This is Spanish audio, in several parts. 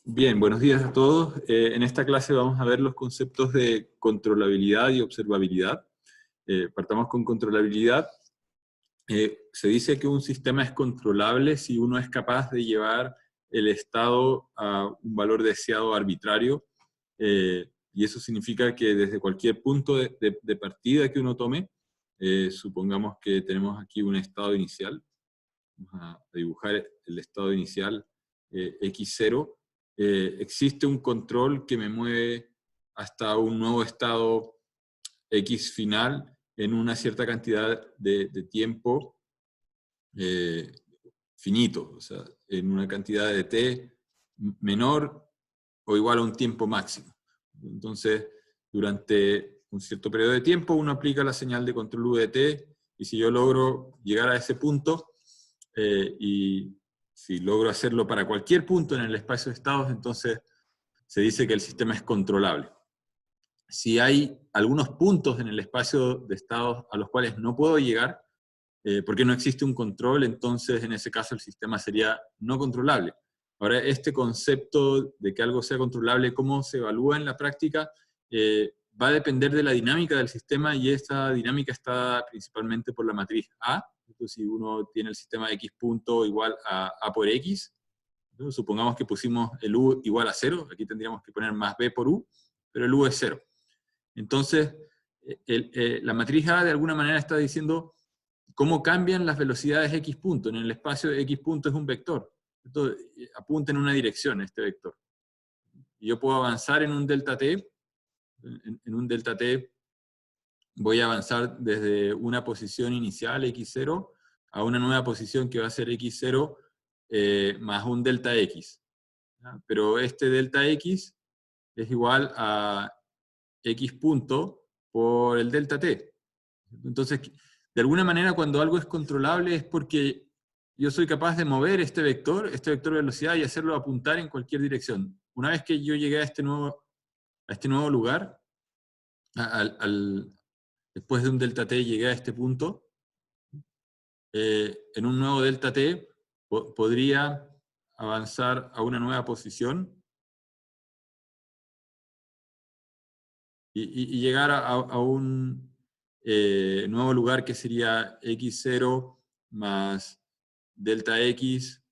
Bien, buenos días a todos. En esta clase vamos a ver los conceptos de controlabilidad y observabilidad. Partamos con controlabilidad. Se dice que un sistema es controlable si uno es capaz de llevar el estado a un valor deseado arbitrario, y eso significa que desde cualquier punto de partida que uno tome, supongamos que tenemos aquí un estado inicial, vamos a dibujar el estado inicial x0, existe un control que me mueve hasta un nuevo estado x final en una cierta cantidad de tiempo finito, o sea, en una cantidad de t menor o igual a un tiempo máximo. Entonces, durante un cierto periodo de tiempo, uno aplica la señal de control U de t, y si yo logro llegar a ese punto, y si logro hacerlo para cualquier punto en el espacio de estados, entonces se dice que el sistema es controlable. Si hay algunos puntos en el espacio de estados a los cuales no puedo llegar, porque no existe un control, entonces en ese caso el sistema sería no controlable. Ahora, este concepto de que algo sea controlable, cómo se evalúa en la práctica, va a depender de la dinámica del sistema, y esta dinámica está principalmente por la matriz A. Entonces, si uno tiene el sistema x punto igual a A por x, ¿no? Supongamos que pusimos el U igual a 0, aquí tendríamos que poner más B por U, pero el U es 0. Entonces, la matriz A de alguna manera está diciendo cómo cambian las velocidades x punto. En el espacio x punto es un vector. Entonces, apunta en una dirección este vector. Y yo puedo avanzar en un delta t. En un delta t voy a avanzar desde una posición inicial x0 a una nueva posición que va a ser x0 más un delta x. ¿Ya? Pero este delta x es igual a x punto por el delta t. Entonces, de alguna manera, cuando algo es controlable es porque yo soy capaz de mover este vector de velocidad, y hacerlo apuntar en cualquier dirección. Una vez que yo llegué a este nuevo lugar, después de un delta t llegué a este punto, en un nuevo delta t podría avanzar a una nueva posición y llegar a un nuevo lugar que sería x0 más delta x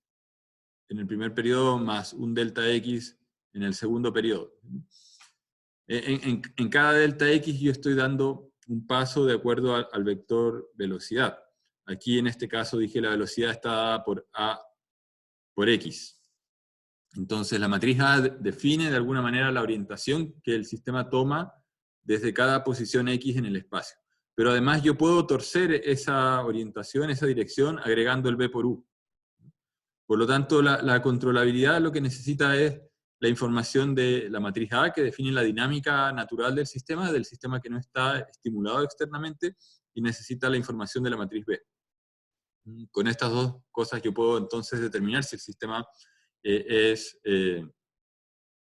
en el primer periodo más un delta x en el segundo periodo. En cada delta x yo estoy dando un paso de acuerdo al vector velocidad. Aquí en este caso dije la velocidad está dada por a por x. Entonces la matriz A define de alguna manera la orientación que el sistema toma desde cada posición x en el espacio. Pero además yo puedo torcer esa orientación, esa dirección, agregando el b por u. Por lo tanto, la controlabilidad lo que necesita es la información de la matriz A, que define la dinámica natural del sistema que no está estimulado externamente, y necesita la información de la matriz B. Con estas dos cosas yo puedo entonces determinar si el sistema es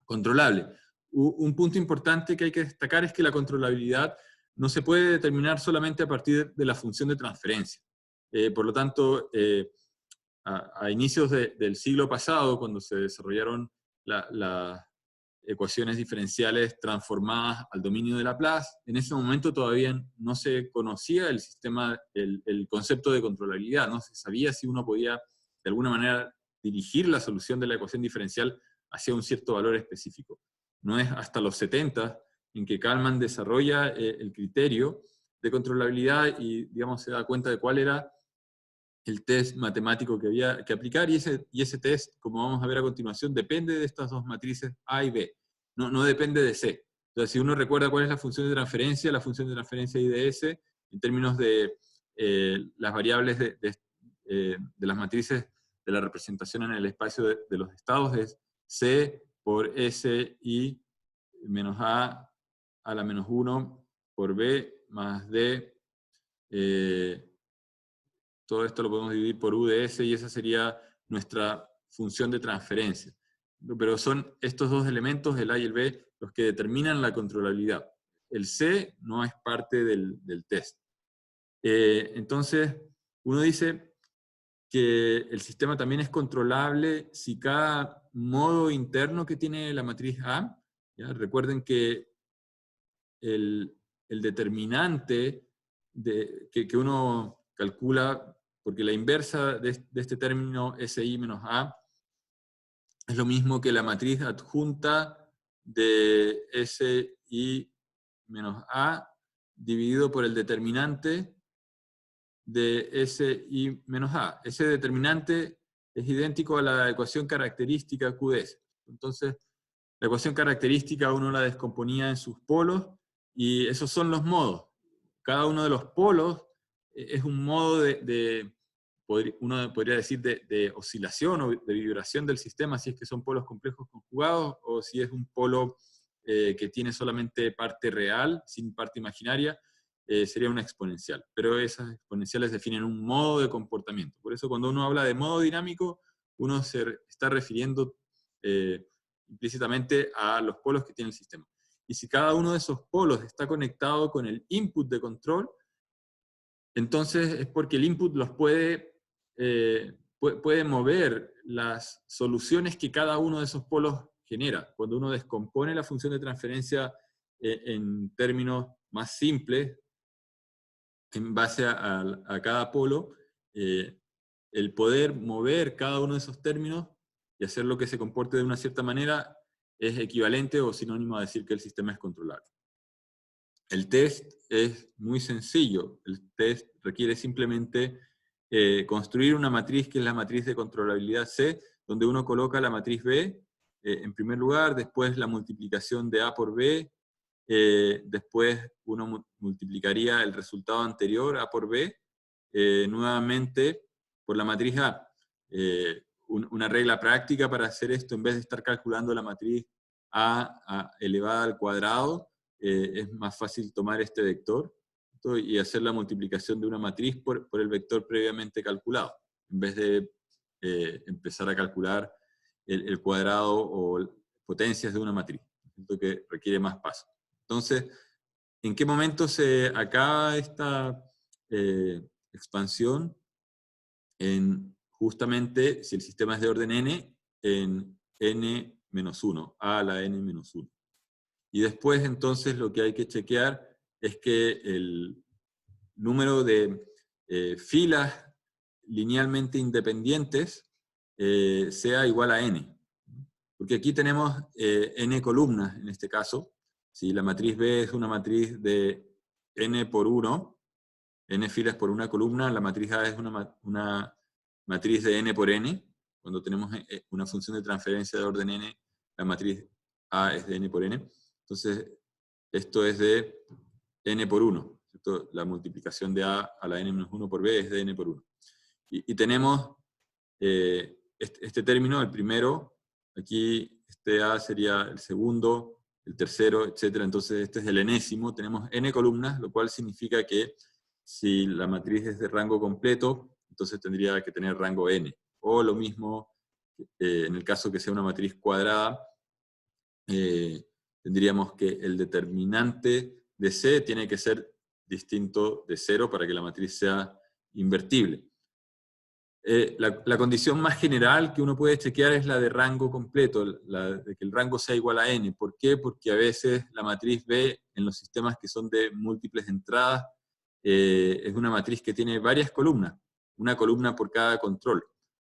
controlable. Un punto importante que hay que destacar es que la controlabilidad no se puede determinar solamente a partir de la función de transferencia. Por lo tanto, a inicios del siglo pasado, cuando se desarrollaron las ecuaciones diferenciales transformadas al dominio de Laplace, en ese momento todavía no se conocía el sistema, el concepto de controlabilidad, no se sabía si uno podía de alguna manera dirigir la solución de la ecuación diferencial hacia un cierto valor específico. No es hasta los 70 en que Kalman desarrolla el criterio de controlabilidad y, digamos, se da cuenta de cuál era el test matemático que había que aplicar, y ese test, como vamos a ver a continuación, depende de estas dos matrices A y B, no depende de C. Entonces, si uno recuerda cuál es la función de transferencia I de S, en términos de las variables de las matrices de la representación en el espacio de los estados, es C por S y menos A a la menos 1 por B más D. Todo esto lo podemos dividir por U de S, y esa sería nuestra función de transferencia. Pero son estos dos elementos, el A y el B, los que determinan la controlabilidad. El C no es parte del test. Entonces, uno dice, que el sistema también es controlable si cada modo interno que tiene la matriz A, ¿ya? Recuerden que el determinante que uno calcula, porque la inversa de este término SI menos A es lo mismo que la matriz adjunta de SI menos A dividido por el determinante de SI menos A. Ese determinante es idéntico a la ecuación característica QDS. Entonces, la ecuación característica uno la descomponía en sus polos, y esos son los modos. Cada uno de los polos es un modo uno podría decir, de oscilación o de vibración del sistema, si es que son polos complejos conjugados, o si es un polo que tiene solamente parte real, sin parte imaginaria, sería una exponencial. Pero esas exponenciales definen un modo de comportamiento. Por eso cuando uno habla de modo dinámico, uno se está refiriendo implícitamente a los polos que tiene el sistema. Y si cada uno de esos polos está conectado con el input de control, entonces es porque el input los puede mover las soluciones que cada uno de esos polos genera. Cuando uno descompone la función de transferencia en términos más simples, en base a cada polo, el poder mover cada uno de esos términos y hacer lo que se comporte de una cierta manera es equivalente o sinónimo a decir que el sistema es controlable. El test es muy sencillo. El test requiere simplemente construir una matriz que es la matriz de controlabilidad C, donde uno coloca la matriz B en primer lugar, después la multiplicación de A por B, después uno multiplicaría el resultado anterior, A por B, nuevamente por la matriz A. Una regla práctica para hacer esto, en vez de estar calculando la matriz A elevada al cuadrado, es más fácil tomar este vector y hacer la multiplicación de una matriz por el vector previamente calculado, en vez de empezar a calcular el cuadrado o potencias de una matriz, que requiere más pasos. Entonces, ¿en qué momento se acaba esta expansión? Justamente, si el sistema es de orden n, en n-1, a la n-1. Y después, entonces, lo que hay que chequear es que el número de filas linealmente independientes sea igual a n. Porque aquí tenemos n columnas, en este caso. Si la matriz B es una matriz de n por 1, n filas por una columna, la matriz A es una matriz de n por n. Cuando tenemos una función de transferencia de orden n, la matriz A es de n por n. Entonces, esto es de n por 1. ¿Cierto? La multiplicación de A a la n-1 por B es de n por 1. Y tenemos este término, el primero, aquí este A sería el segundo, el tercero, etc. Entonces este es el enésimo, tenemos n columnas, lo cual significa que si la matriz es de rango completo, entonces tendría que tener rango n. O lo mismo, en el caso que sea una matriz cuadrada, tendríamos que el determinante de C tiene que ser distinto de 0 para que la matriz sea invertible. La condición más general que uno puede chequear es la de rango completo, la de que el rango sea igual a n. ¿Por qué? Porque a veces la matriz B en los sistemas que son de múltiples entradas es una matriz que tiene varias columnas, una columna por cada control.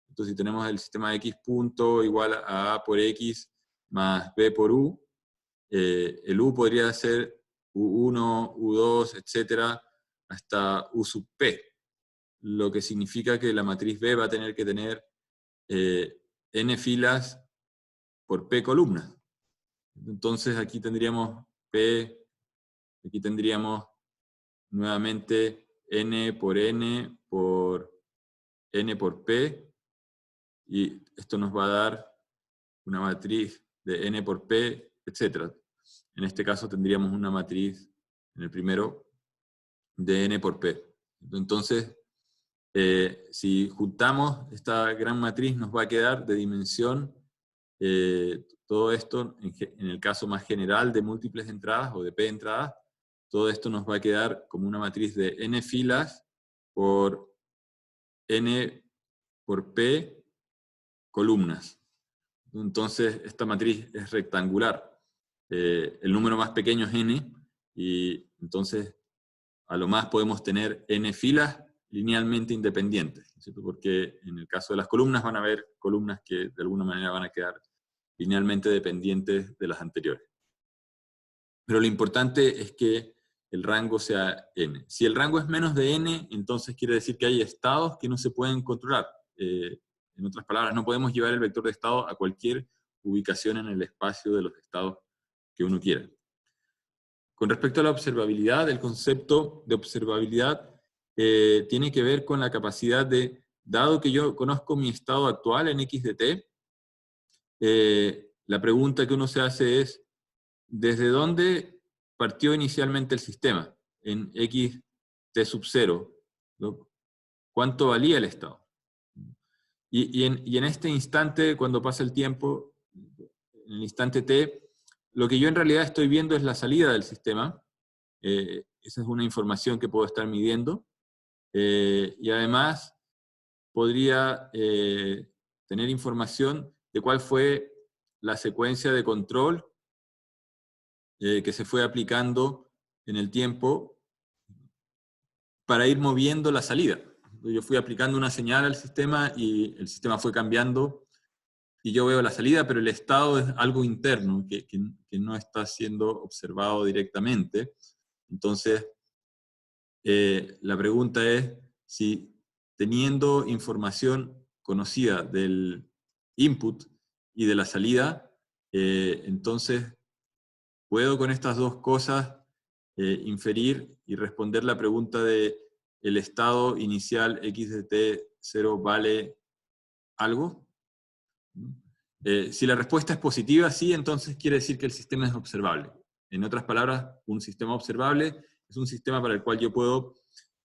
Entonces si tenemos el sistema X punto igual a por X más B por U, el U podría ser U1, U2, etcétera, hasta U sub P. Lo que significa que la matriz B va a tener que tener n filas por P columnas. Entonces aquí tendríamos P, aquí tendríamos nuevamente n por P, y esto nos va a dar una matriz de n por P, etc. En este caso tendríamos una matriz, en el primero, de n por P. Entonces, si juntamos esta gran matriz, nos va a quedar de dimensión, todo esto, en el caso más general de múltiples entradas, o de P entradas, todo esto nos va a quedar como una matriz de n filas por n por P columnas. Entonces, esta matriz es rectangular. El número más pequeño es n, y entonces a lo más podemos tener n filas linealmente independientes, ¿cierto? Porque en el caso de las columnas van a haber columnas que de alguna manera van a quedar linealmente dependientes de las anteriores. Pero lo importante es que el rango sea n. Si el rango es menos de n, entonces quiere decir que hay estados que no se pueden controlar. En otras palabras, no podemos llevar el vector de estado a cualquier ubicación en el espacio de los estados que uno quiera. Con respecto a la observabilidad, el concepto de observabilidad tiene que ver con la capacidad de, dado que yo conozco mi estado actual en x de t, la pregunta que uno se hace es, ¿desde dónde partió inicialmente el sistema? En x t sub 0, ¿no? ¿Cuánto valía el estado? Y en este instante, cuando pasa el tiempo, en el instante t, lo que yo en realidad estoy viendo es la salida del sistema. Esa es una información que puedo estar midiendo. Y además podría tener información de cuál fue la secuencia de control que se fue aplicando en el tiempo para ir moviendo la salida. Yo fui aplicando una señal al sistema y el sistema fue cambiando y yo veo la salida, pero el estado es algo interno que no está siendo observado directamente. Entonces, la pregunta es si teniendo información conocida del input y de la salida, entonces puedo con estas dos cosas inferir y responder la pregunta de ¿el estado inicial x de t0 vale algo? Si la respuesta es positiva, sí, entonces quiere decir que el sistema es observable. En otras palabras, un sistema observable es un sistema para el cual yo puedo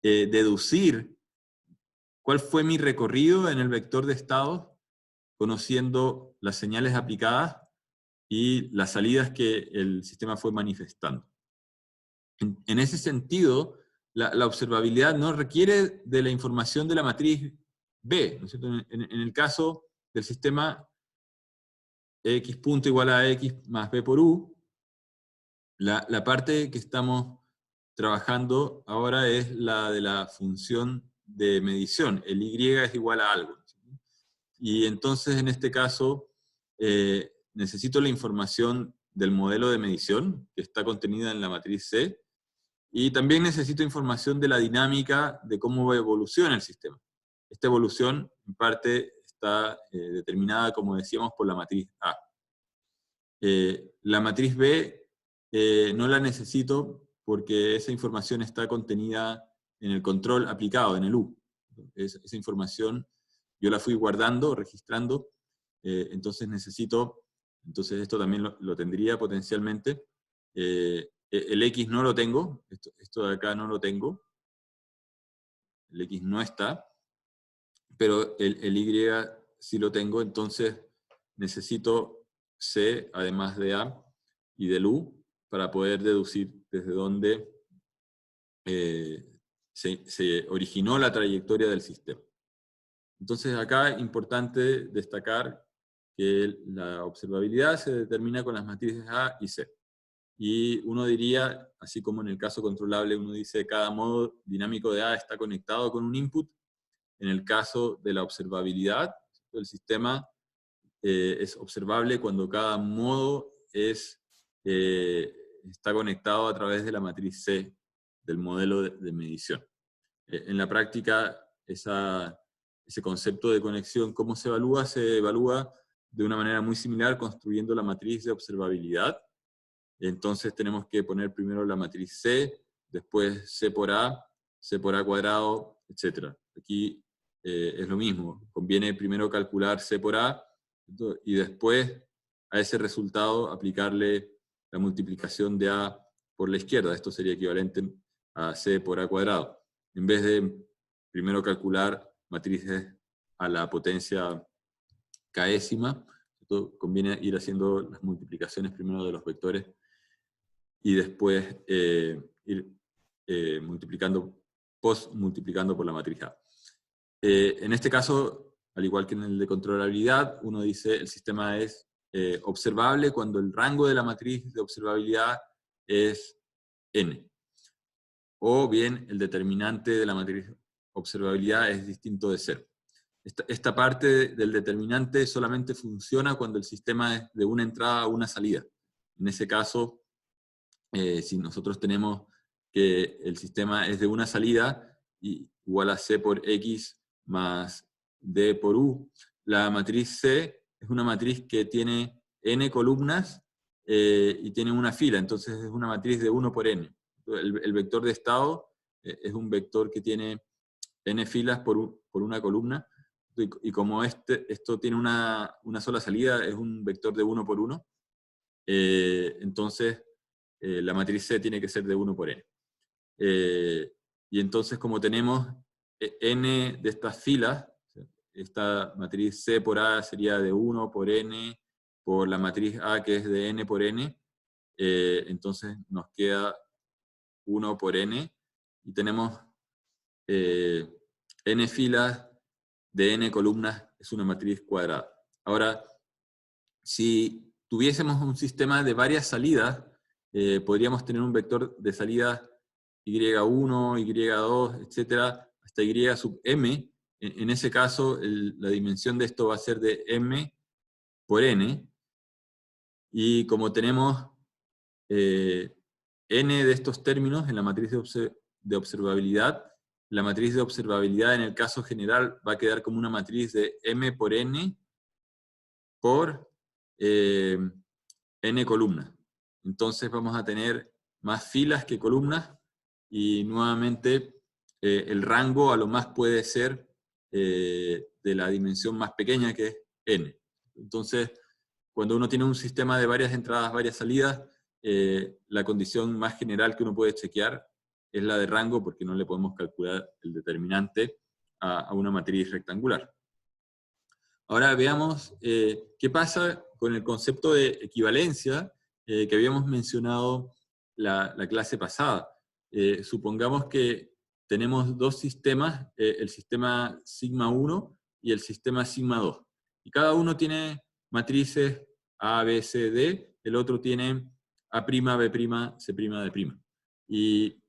deducir cuál fue mi recorrido en el vector de estados, conociendo las señales aplicadas y las salidas que el sistema fue manifestando. En ese sentido, la observabilidad no requiere de la información de la matriz B, ¿no es cierto? En el caso del sistema x punto igual a x más b por u, la parte que estamos trabajando ahora es la de la función de medición. El y es igual a algo. Y entonces, en este caso, necesito la información del modelo de medición, que está contenida en la matriz C, y también necesito información de la dinámica de cómo evoluciona el sistema. Esta evolución, en parte, está determinada, como decíamos, por la matriz A. La matriz B no la necesito porque esa información está contenida en el control aplicado, en el U. Esa información yo la fui guardando, registrando, entonces necesito, entonces esto también lo tendría potencialmente. El X no lo tengo, esto de acá no lo tengo, el X no está, pero el Y sí lo tengo, entonces necesito C, además de A, y del U, para poder deducir desde dónde se originó la trayectoria del sistema. Entonces acá es importante destacar que la observabilidad se determina con las matrices A y C. Y uno diría, así como en el caso controlable, uno dice cada modo dinámico de A está conectado con un input. En el caso de la observabilidad, el sistema es observable cuando cada modo está conectado a través de la matriz C del modelo de medición. En la práctica, ese concepto de conexión, ¿cómo se evalúa? Se evalúa de una manera muy similar construyendo la matriz de observabilidad. Entonces tenemos que poner primero la matriz C, después C por A cuadrado, etc. Aquí es lo mismo, conviene primero calcular C por A, y después a ese resultado aplicarle la multiplicación de A por la izquierda. Esto sería equivalente a C por A cuadrado. En vez de primero calcular matrices a la potencia késima, conviene ir haciendo las multiplicaciones primero de los vectores y después ir multiplicando por la matriz A. En este caso, al igual que en el de controlabilidad, uno dice el sistema es observable cuando el rango de la matriz de observabilidad es n. O bien el determinante de la matriz de observabilidad es distinto de 0. Esta parte del determinante solamente funciona cuando el sistema es de una entrada a una salida. En ese caso, si nosotros tenemos que el sistema es de una salida, igual a C por X más D por U, la matriz C es una matriz que tiene n columnas y tiene una fila, entonces es una matriz de 1 por n. El vector de estado es un vector que tiene n filas por una columna, y como esto tiene una sola salida, es un vector de 1 por 1, entonces la matriz C tiene que ser de 1 por n. Y entonces, como tenemos n de estas filas, esta matriz C por A sería de 1 por n, por la matriz A que es de n por n, entonces nos queda 1 por n, y tenemos n filas de n columnas, es una matriz cuadrada. Ahora, si tuviésemos un sistema de varias salidas, podríamos tener un vector de salida y1, y2, etcétera, hasta y sub m. En ese caso, la dimensión de esto va a ser de m por n, y como tenemos n de estos términos en la matriz de observabilidad, la matriz de observabilidad en el caso general va a quedar como una matriz de m por n por n columnas. Entonces vamos a tener más filas que columnas, y nuevamente el rango a lo más puede ser de la dimensión más pequeña, que es n. Entonces, cuando uno tiene un sistema de varias entradas, varias salidas, la condición más general que uno puede chequear es la de rango, porque no le podemos calcular el determinante a una matriz rectangular. Ahora veamos qué pasa con el concepto de equivalencia que habíamos mencionado la clase pasada. Supongamos que tenemos dos sistemas, el sistema sigma 1 y el sistema sigma 2. Y cada uno tiene matrices A, B, C, D, el otro tiene A', B', C', D'. Y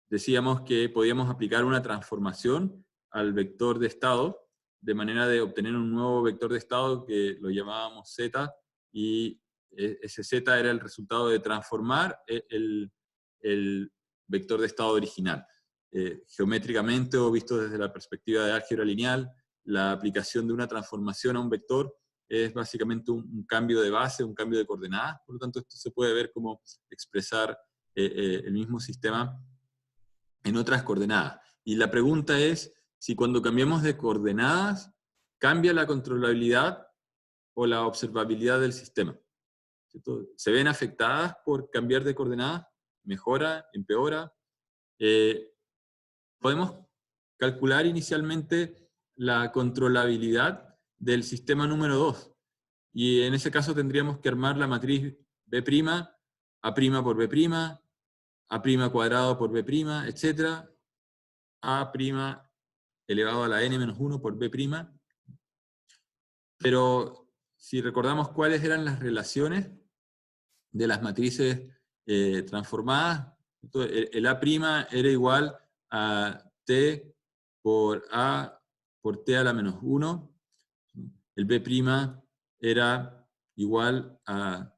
decíamos que podíamos aplicar una transformación al vector de estado, de manera de obtener un nuevo vector de estado que lo llamábamos z, y ese z era el resultado de transformar el vector de estado original. Geométricamente, o visto desde la perspectiva de álgebra lineal, la aplicación de una transformación a un vector es básicamente un cambio de base, un cambio de coordenadas. Por lo tanto, esto se puede ver como expresar el mismo sistema en otras coordenadas. Y la pregunta es si cuando cambiamos de coordenadas, cambia la controlabilidad o la observabilidad del sistema. ¿Cierto? ¿Se ven afectadas por cambiar de coordenadas? ¿Mejora? ¿Empeora? Podemos calcular inicialmente la controlabilidad del sistema número 2. Y en ese caso tendríamos que armar la matriz B', A' por B', A' cuadrado por B', etc. A' elevado a la n-1 por B'. Pero si recordamos cuáles eran las relaciones de las matrices transformadas, el A' era igual a T por A por T a la menos 1, el B' era igual a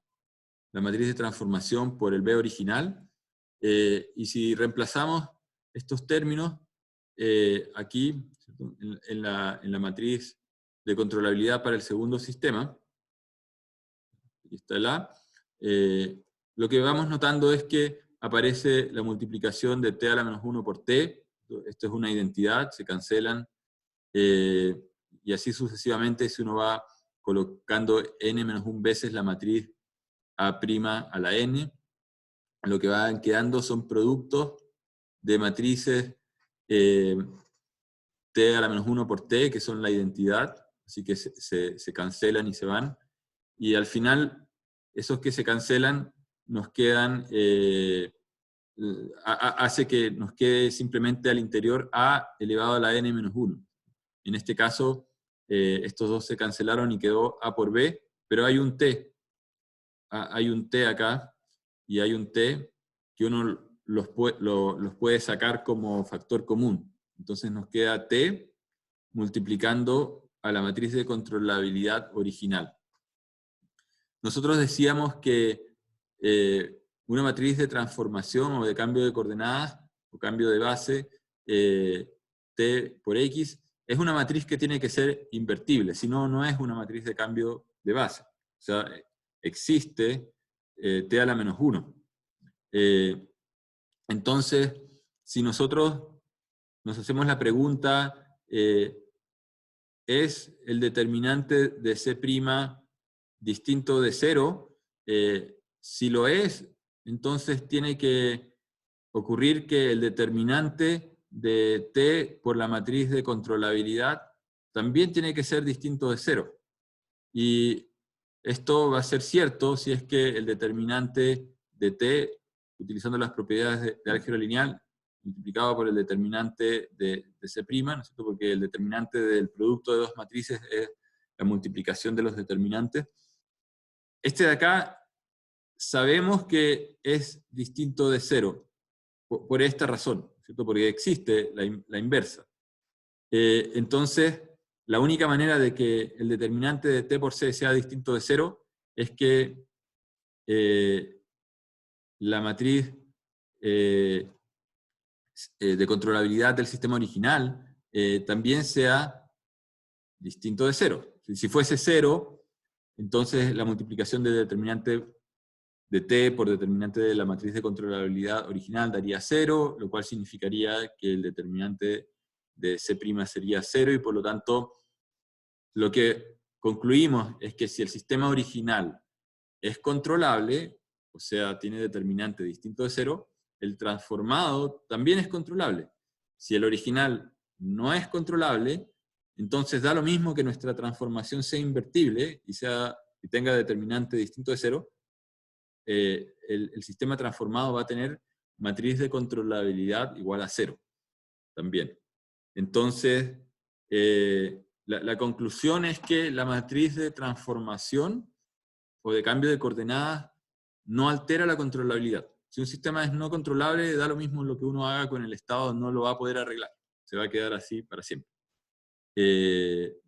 la matriz de transformación por el B original, y si reemplazamos estos términos aquí, en la matriz de controlabilidad para el segundo sistema, aquí está el A, lo que vamos notando es que aparece la multiplicación de t a la menos 1 por t, esto es una identidad, se cancelan, y así sucesivamente si uno va colocando n-1 veces la matriz A' a la n, lo que van quedando son productos de matrices t a la menos 1 por t, que son la identidad, así que se cancelan y se van, y al final esos que se cancelan nos quedan, hace que nos quede simplemente al interior a elevado a la n-1. En este caso, estos dos se cancelaron y quedó A por B, pero hay un T. Hay un T acá, y hay un T que uno los puede sacar como factor común. Entonces nos queda T multiplicando a la matriz de controlabilidad original. Nosotros decíamos que una matriz de transformación o de cambio de coordenadas o cambio de base, T por X, es una matriz que tiene que ser invertible, si no, no es una matriz de cambio de base. O sea, existe T a la menos 1. Entonces, si nosotros nos hacemos la pregunta, ¿es el determinante de C' distinto de 0? Si lo es, entonces tiene que ocurrir que el determinante de T por la matriz de controlabilidad también tiene que ser distinto de 0. Y esto va a ser cierto si es que el determinante de T, utilizando las propiedades de álgebra lineal, multiplicado por el determinante de C', ¿no es cierto? Porque el determinante del producto de dos matrices es la multiplicación de los determinantes. Este de acá sabemos que es distinto de 0, por esta razón, ¿cierto? Porque existe la inversa. Entonces, la única manera de que el determinante de T por C sea distinto de 0 es que la matriz de controlabilidad del sistema original también sea distinto de 0. Si fuese 0, entonces la multiplicación de determinante de T por determinante de la matriz de controlabilidad original daría 0, lo cual significaría que el determinante de C' sería 0, y por lo tanto lo que concluimos es que si el sistema original es controlable, o sea, tiene determinante distinto de 0, el transformado también es controlable. Si el original no es controlable, entonces da lo mismo que nuestra transformación sea invertible y tenga determinante distinto de 0, el sistema transformado va a tener matriz de controlabilidad igual a 0 también. Entonces, la conclusión es que la matriz de transformación o de cambio de coordenadas no altera la controlabilidad. Si un sistema es no controlable, da lo mismo lo que uno haga con el estado, no lo va a poder arreglar. Se va a quedar así para siempre.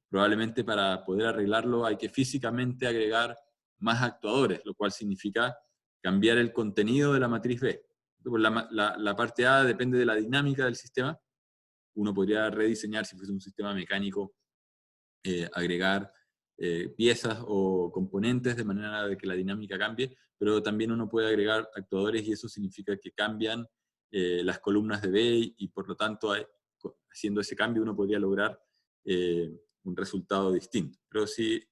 Probablemente para poder arreglarlo hay que físicamente agregar más actuadores, lo cual significa cambiar el contenido de la matriz B. La parte A depende de la dinámica del sistema. Uno podría rediseñar, si fuese un sistema mecánico, agregar piezas o componentes de manera de que la dinámica cambie, pero también uno puede agregar actuadores y eso significa que cambian las columnas de B y por lo tanto haciendo ese cambio uno podría lograr un resultado distinto. Pero si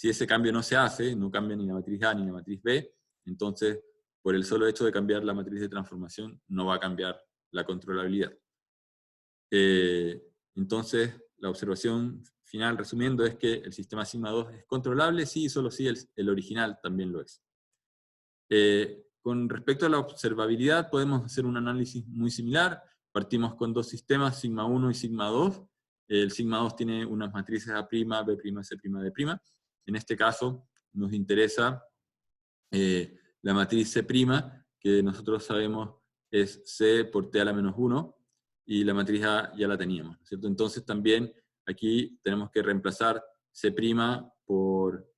ese cambio no se hace, no cambia ni la matriz A ni la matriz B, entonces por el solo hecho de cambiar la matriz de transformación no va a cambiar la controlabilidad. Entonces la observación final, resumiendo, es que el sistema sigma 2 es controlable, sí y solo si el original también lo es. Con respecto a la observabilidad, podemos hacer un análisis muy similar. Partimos con dos sistemas, sigma 1 y sigma 2. El sigma 2 tiene unas matrices A', B', C', D'. En este caso nos interesa la matriz C', que nosotros sabemos es C por T a la menos 1, y la matriz A ya la teníamos, ¿cierto? Entonces también aquí tenemos que reemplazar C' por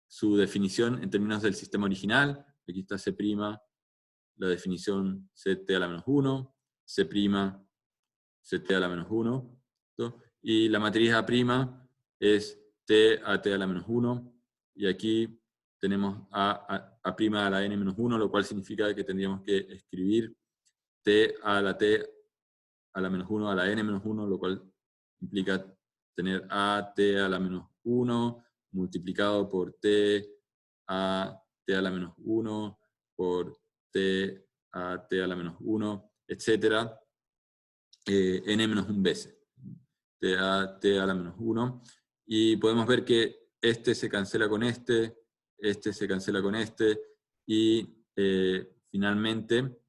su definición en términos del sistema original. Aquí está C', la definición Ct a la menos 1, C', Ct a la menos 1, ¿cierto? Y la matriz A' es T a T a la menos 1, y aquí tenemos A' a la n menos 1, lo cual significa que tendríamos que escribir T a la menos 1 a la n menos 1, lo cual implica tener a T a la menos 1 multiplicado por T a T a la menos 1 por T a T a la menos 1, etcétera, n menos 1 veces. T a la menos 1. Y podemos ver que este se cancela con este se cancela con este, y finalmente,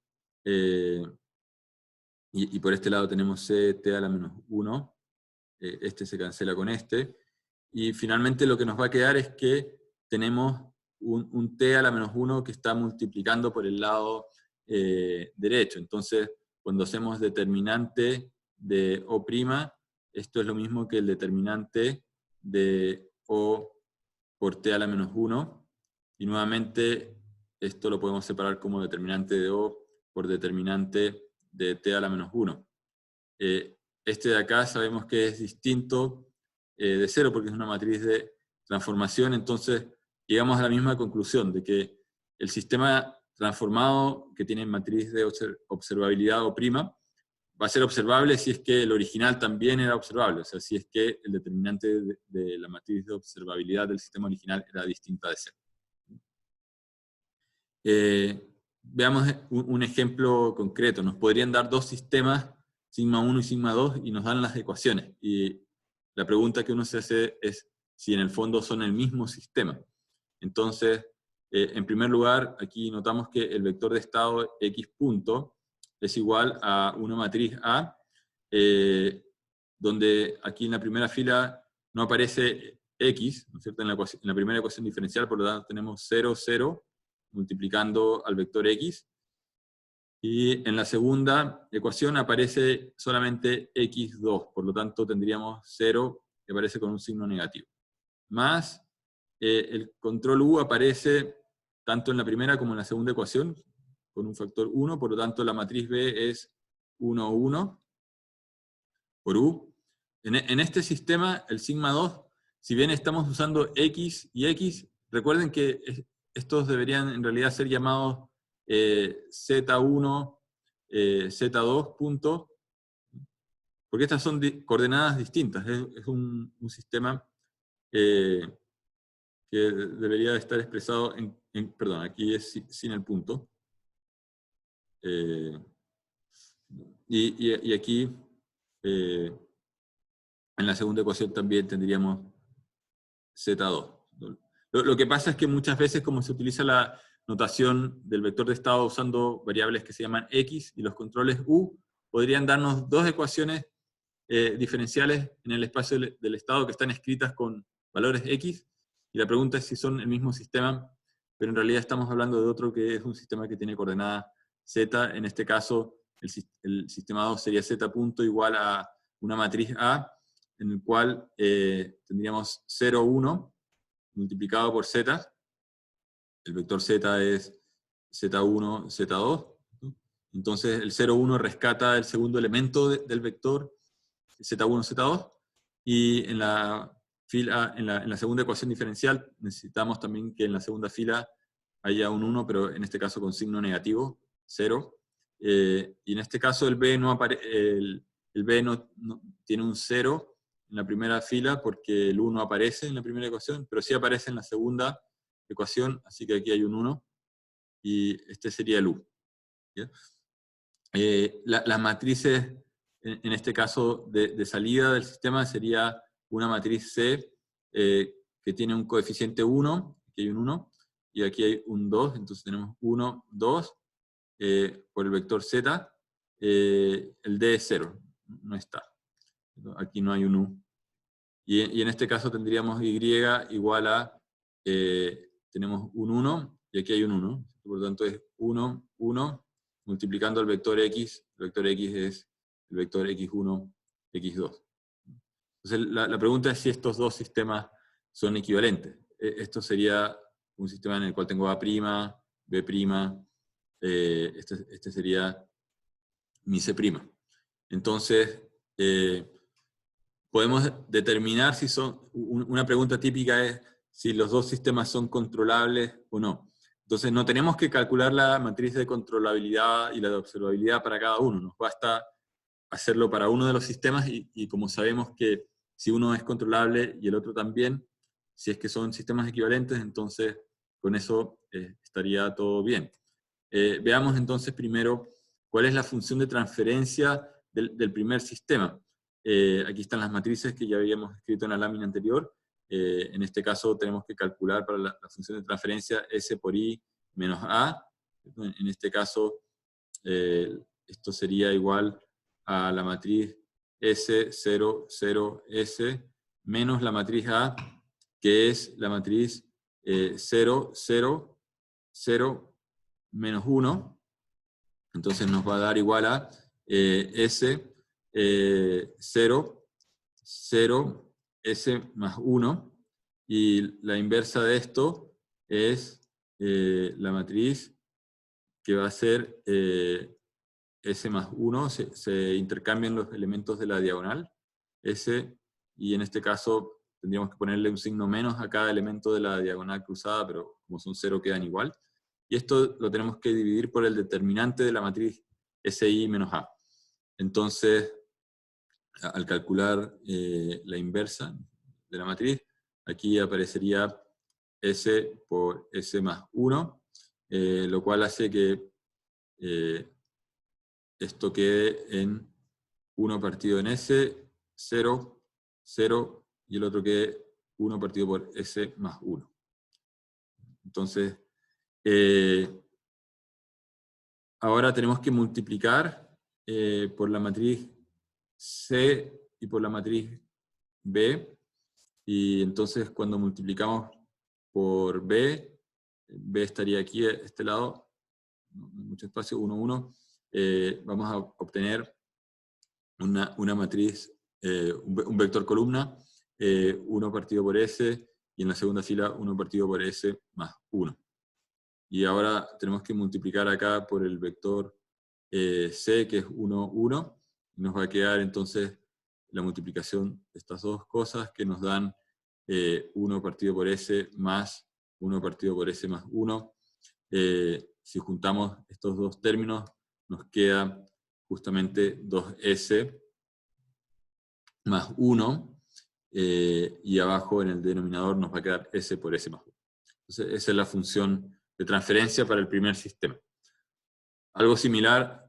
y por este lado tenemos Ct a la menos 1, este se cancela con este, y finalmente lo que nos va a quedar es que tenemos un t a la menos 1 que está multiplicando por el lado derecho. Entonces, cuando hacemos determinante de O', esto es lo mismo que el determinante de O por t a la menos 1, y nuevamente esto lo podemos separar como determinante de O por determinante de t a la menos 1. Este de acá sabemos que es distinto de 0 porque es una matriz de transformación, entonces llegamos a la misma conclusión de que el sistema transformado que tiene matriz de observabilidad O' va a ser observable si es que el original también era observable, o sea, si es que el determinante de la matriz de observabilidad del sistema original era distinta de 0. Veamos un ejemplo concreto. Nos podrían dar dos sistemas, sigma 1 y sigma 2, y nos dan las ecuaciones. Y la pregunta que uno se hace es si en el fondo son el mismo sistema. Entonces, en primer lugar, aquí notamos que el vector de estado x punto es igual a una matriz A, donde aquí en la primera fila no aparece x, ¿no es cierto? En la primera ecuación diferencial, por lo tanto tenemos 0, 0, multiplicando al vector x, y en la segunda ecuación aparece solamente x2, por lo tanto tendríamos 0 que aparece con un signo negativo. Más el control u aparece tanto en la primera como en la segunda ecuación, con un factor 1, por lo tanto la matriz B es 1, 1, por u. En este sistema, el sigma 2, si bien estamos usando x y x, recuerden que estos deberían en realidad ser llamados z1, z2 punto, porque estas son coordenadas distintas. Es un sistema que debería estar expresado perdón, aquí es sin el punto. Y aquí, en la segunda ecuación también tendríamos z2. Lo que pasa es que muchas veces, como se utiliza la notación del vector de estado usando variables que se llaman x y los controles u, podrían darnos dos ecuaciones diferenciales en el espacio del estado que están escritas con valores x, y la pregunta es si son el mismo sistema, pero en realidad estamos hablando de otro que es un sistema que tiene coordenada z. En este caso, el sistema 2 sería z punto igual a una matriz A, en el cual tendríamos 0, 1, multiplicado por z. El vector z es z1, z2. Entonces el 0, 1 rescata el segundo elemento del vector, z1, z2, y en la segunda ecuación diferencial necesitamos también que en la segunda fila haya un 1, pero en este caso con signo negativo, 0. Y en este caso el B no tiene un 0 en la primera fila porque el 1 aparece en la primera ecuación, pero sí aparece en la segunda ecuación, así que aquí hay un 1, y este sería el U. Las matrices, en este caso de salida del sistema, sería una matriz C que tiene un coeficiente 1, aquí hay un 1, y aquí hay un 2, entonces tenemos 1, 2, por el vector Z, el D es 0, no está. Aquí no hay un U. Y en este caso tendríamos Y igual a, tenemos un 1, y aquí hay un 1, por lo tanto es 1, 1, multiplicando el vector X es el vector X1, X2. Entonces la pregunta es si estos dos sistemas son equivalentes. Esto sería un sistema en el cual tengo A', B', este sería mi C'. Entonces, podemos determinar si son, una pregunta típica es si los dos sistemas son controlables o no. Entonces no tenemos que calcular la matriz de controlabilidad y la de observabilidad para cada uno, nos basta hacerlo para uno de los sistemas y como sabemos que si uno es controlable y el otro también, si es que son sistemas equivalentes, entonces con eso estaría todo bien. Veamos entonces primero cuál es la función de transferencia del primer sistema. Aquí están las matrices que ya habíamos escrito en la lámina anterior. En este caso tenemos que calcular para la función de transferencia S por I menos A. En este caso, esto sería igual a la matriz S0, 0, S menos la matriz A, que es la matriz 0, 0, 0, menos 1. Entonces nos va a dar igual a S 0, 0, S más 1. Y la inversa de esto es la matriz que va a ser S más 1, se intercambian los elementos de la diagonal, S, y en este caso tendríamos que ponerle un signo menos a cada elemento de la diagonal cruzada, pero como son 0 quedan igual. Y esto lo tenemos que dividir por el determinante de la matriz SI menos A. Entonces, al calcular la inversa de la matriz, aquí aparecería S por S más 1, lo cual hace que esto quede en 1 partido en S, 0, 0, y el otro quede 1 partido por S más 1. Entonces, ahora tenemos que multiplicar por la matriz C y por la matriz B, y entonces cuando multiplicamos por B, B estaría aquí a este lado, no hay mucho espacio, 1, 1, vamos a obtener una matriz, un vector columna, 1 partido por S, y en la segunda fila 1 partido por S más 1. Y ahora tenemos que multiplicar acá por el vector C, que es 1, 1, y nos va a quedar entonces la multiplicación de estas dos cosas que nos dan 1 partido por S más 1 partido por S más 1. Si juntamos estos dos términos, nos queda justamente 2S más 1, y abajo en el denominador nos va a quedar S por S más 1. Entonces esa es la función de transferencia para el primer sistema. Algo similar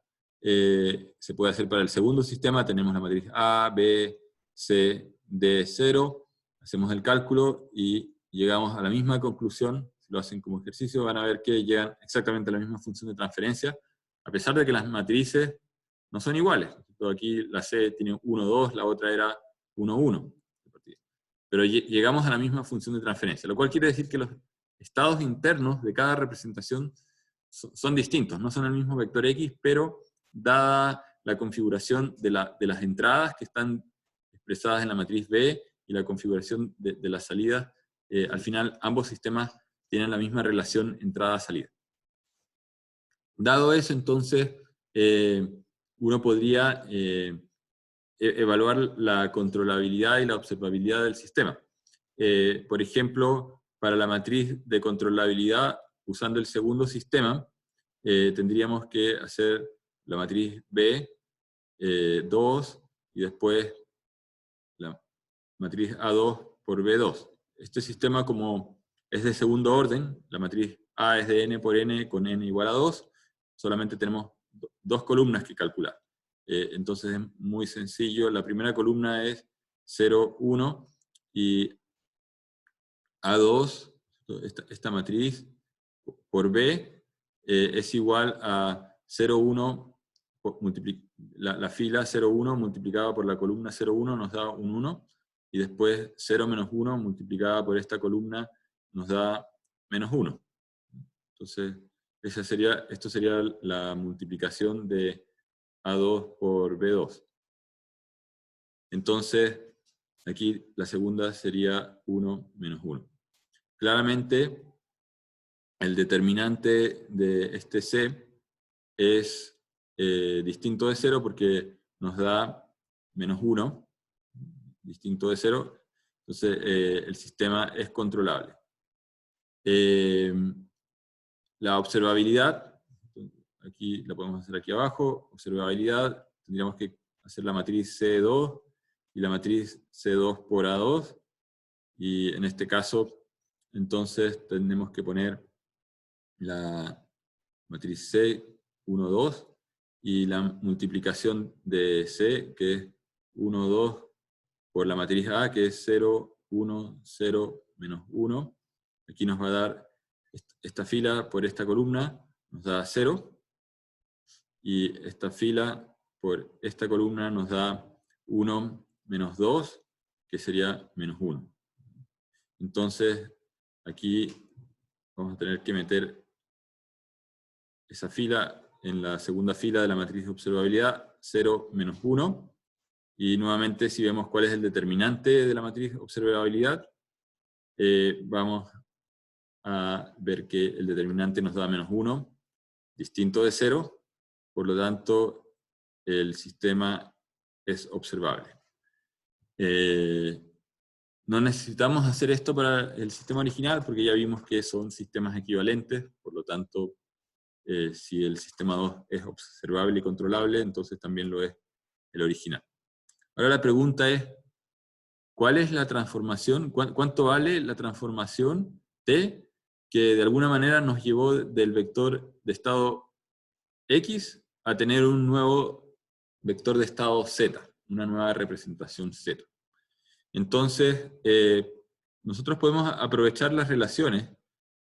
se puede hacer para el segundo sistema. Tenemos la matriz A, B, C, D, 0. Hacemos el cálculo y llegamos a la misma conclusión. Si lo hacen como ejercicio van a ver que llegan exactamente a la misma función de transferencia, a pesar de que las matrices no son iguales. Aquí la C tiene 1, 2, la otra era 1, 1. Pero llegamos a la misma función de transferencia, lo cual quiere decir que los estados internos de cada representación son distintos, no son el mismo vector X, pero dada la configuración de las entradas que están expresadas en la matriz B y la configuración de las salidas, al final ambos sistemas tienen la misma relación entrada-salida. Dado eso, entonces, uno podría evaluar la controlabilidad y la observabilidad del sistema. Por ejemplo, para la matriz de controlabilidad, usando el segundo sistema, tendríamos que hacer la matriz B, 2, y después la matriz A2 por B2. Este sistema, como es de segundo orden, la matriz A es de n por n con n igual a 2, solamente tenemos dos columnas que calcular. Entonces es muy sencillo. La primera columna es 0, 1, y A2, esta matriz, por B, es igual a 0, 1, la fila 0, 1 multiplicada por la columna 0, 1 nos da un 1, y después 0 menos 1 multiplicada por esta columna nos da menos 1. Entonces, esto sería la multiplicación de A2 por B2. Entonces, aquí la segunda sería 1 menos 1. Claramente, el determinante de este C es distinto de 0 porque nos da menos 1, distinto de 0, entonces el sistema es controlable. La observabilidad, aquí la podemos hacer aquí abajo, observabilidad, tendríamos que hacer la matriz C2 y la matriz C2 por A2, y en este caso, entonces tenemos que poner la matriz C 1, 2, y la multiplicación de C, que es 1, 2, por la matriz A, que es 0, 1, 0, menos 1. Aquí nos va a dar esta fila por esta columna, nos da 0, y esta fila por esta columna nos da 1 menos 2, que sería menos 1. Entonces, aquí vamos a tener que meter esa fila en la segunda fila de la matriz de observabilidad, 0, menos 1. Y nuevamente, si vemos cuál es el determinante de la matriz de observabilidad, vamos a ver que el determinante nos da menos 1, distinto de 0, por lo tanto, el sistema es observable. No necesitamos hacer esto para el sistema original, porque ya vimos que son sistemas equivalentes, por lo tanto, si el sistema 2 es observable y controlable, entonces también lo es el original. Ahora la pregunta es, ¿cuál es la transformación? ¿Cuánto vale la transformación T que de alguna manera nos llevó del vector de estado X a tener un nuevo vector de estado Z, una nueva representación Z? Entonces, nosotros podemos aprovechar las relaciones.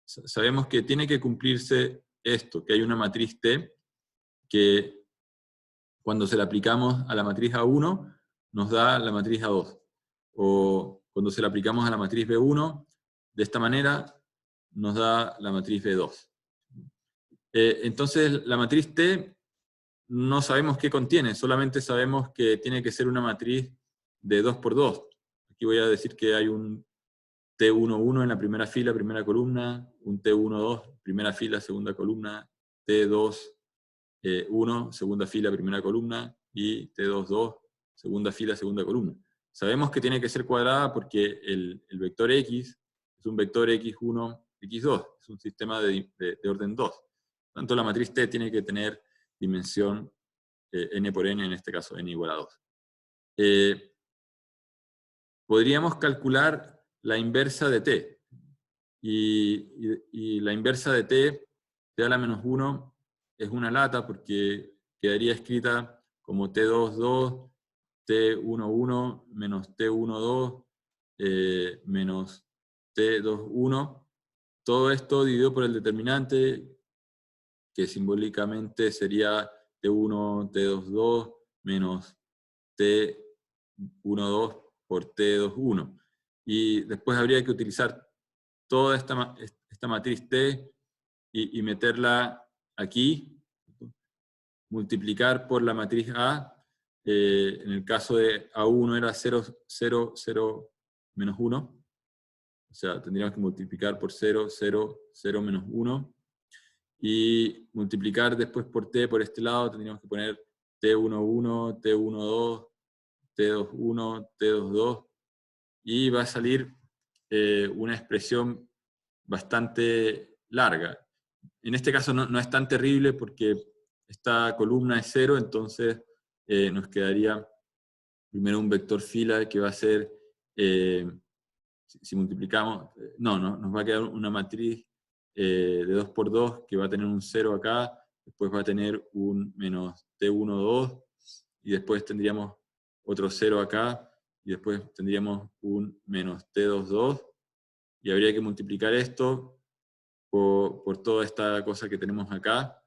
Sabemos que tiene que cumplirse esto, que hay una matriz T que cuando se la aplicamos a la matriz A1 nos da la matriz A2. O cuando se la aplicamos a la matriz B1, de esta manera nos da la matriz B2. Entonces, la matriz T no sabemos qué contiene, solamente sabemos que tiene que ser una matriz de 2 por 2. Aquí voy a decir que hay un T11 en la primera fila, primera columna, un T12, primera fila, segunda columna, T21, segunda fila, primera columna, y T22, segunda fila, segunda columna. Sabemos que tiene que ser cuadrada porque el vector X es un vector X1, X2, es un sistema de orden 2. Por tanto, la matriz T tiene que tener dimensión n por n, en este caso n igual a 2. Podríamos calcular la inversa de T. Y la inversa de T a la menos 1 es una lata porque quedaría escrita como T22, T11 menos T12 menos T21. Todo esto dividido por el determinante, que simbólicamente sería T1, T22 menos T12 por T21. Y después habría que utilizar toda esta matriz T y meterla aquí, multiplicar por la matriz A. En el caso de A1 era 0, 0, 0, menos 1. O sea, tendríamos que multiplicar por 0, 0, 0, menos 1. Y multiplicar después por T por este lado, tendríamos que poner T11, T12, T21, T22. Y va a salir una expresión bastante larga. En este caso no es tan terrible porque esta columna es 0, entonces nos quedaría primero un vector fila que va a ser, si multiplicamos, nos va a quedar una matriz de 2 por 2 que va a tener un 0 acá, después va a tener un menos T12, y después tendríamos otro 0 acá, y después tendríamos un menos T22, y habría que multiplicar esto por toda esta cosa que tenemos acá,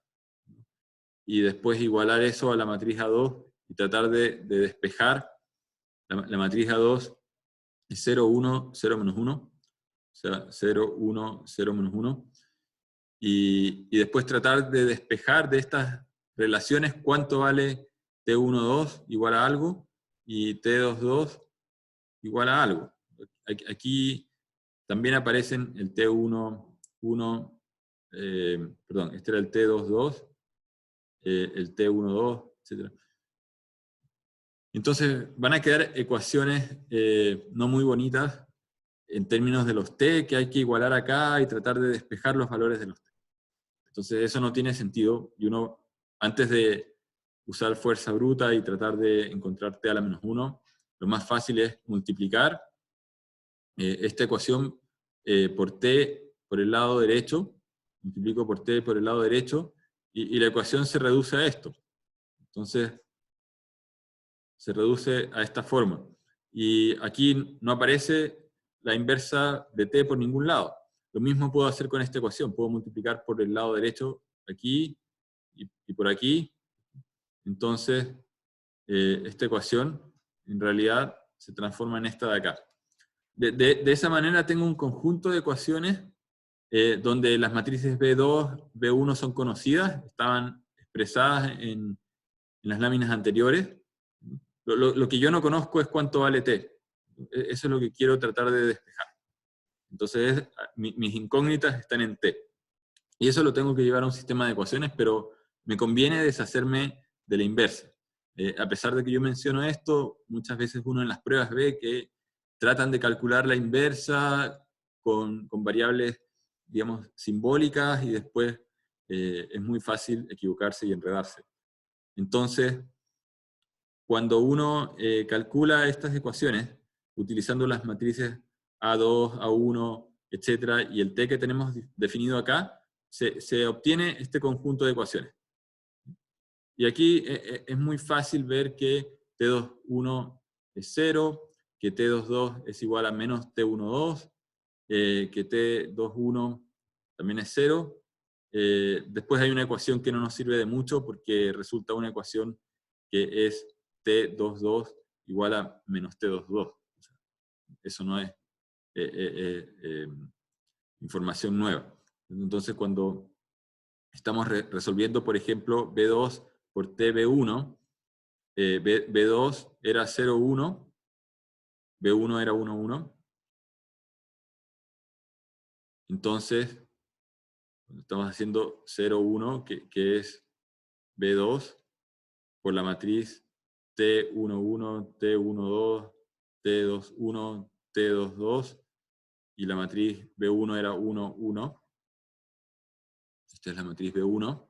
y después igualar eso a la matriz A2, y tratar de despejar. La matriz A2 es 0, 1, 0, menos 1, o sea, 0, 1, 0, menos 1, y después tratar de despejar de estas relaciones cuánto vale T12 igual a algo, y T22 igual a algo. Aquí también aparecen el T11, perdón, este era el T22, el T12, etc. Entonces van a quedar ecuaciones no muy bonitas en términos de los T, que hay que igualar acá y tratar de despejar los valores de los T. Entonces eso no tiene sentido, y uno, antes de usar fuerza bruta y tratar de encontrar T a la menos 1, lo más fácil es multiplicar esta ecuación por T por el lado derecho, multiplico por T por el lado derecho, y la ecuación se reduce a esto. Entonces, se reduce a esta forma. Y aquí no aparece la inversa de T por ningún lado. Lo mismo puedo hacer con esta ecuación. Puedo multiplicar por el lado derecho aquí y por aquí. Entonces, esta ecuación en realidad se transforma en esta de acá. De esa manera tengo un conjunto de ecuaciones donde las matrices B2, B1 son conocidas, estaban expresadas en las láminas anteriores. Lo que yo no conozco es cuánto vale T. Eso es lo que quiero tratar de despejar. Entonces, mis incógnitas están en T. Y eso lo tengo que llevar a un sistema de ecuaciones, pero me conviene deshacerme de la inversa. A pesar de que yo menciono esto, muchas veces uno en las pruebas ve que tratan de calcular la inversa con variables, digamos, simbólicas, y después es muy fácil equivocarse y enredarse. Entonces, cuando uno calcula estas ecuaciones, utilizando las matrices A2, A1, etcétera, y el T que tenemos definido acá, se obtiene este conjunto de ecuaciones. Y aquí es muy fácil ver que T21 es 0, que T22 es igual a menos T12, que T21 también es 0. Después hay una ecuación que no nos sirve de mucho porque resulta una ecuación que es T22 igual a menos T22. Eso no es información nueva. Entonces, cuando estamos resolviendo, por ejemplo, B2 por TB1, B2 era 0,1, B1 era 1,1. Entonces, estamos haciendo 0,1, que es B2, por la matriz T11, T12, T21, T22, y la matriz B1 era 1,1. Esta es la matriz B1.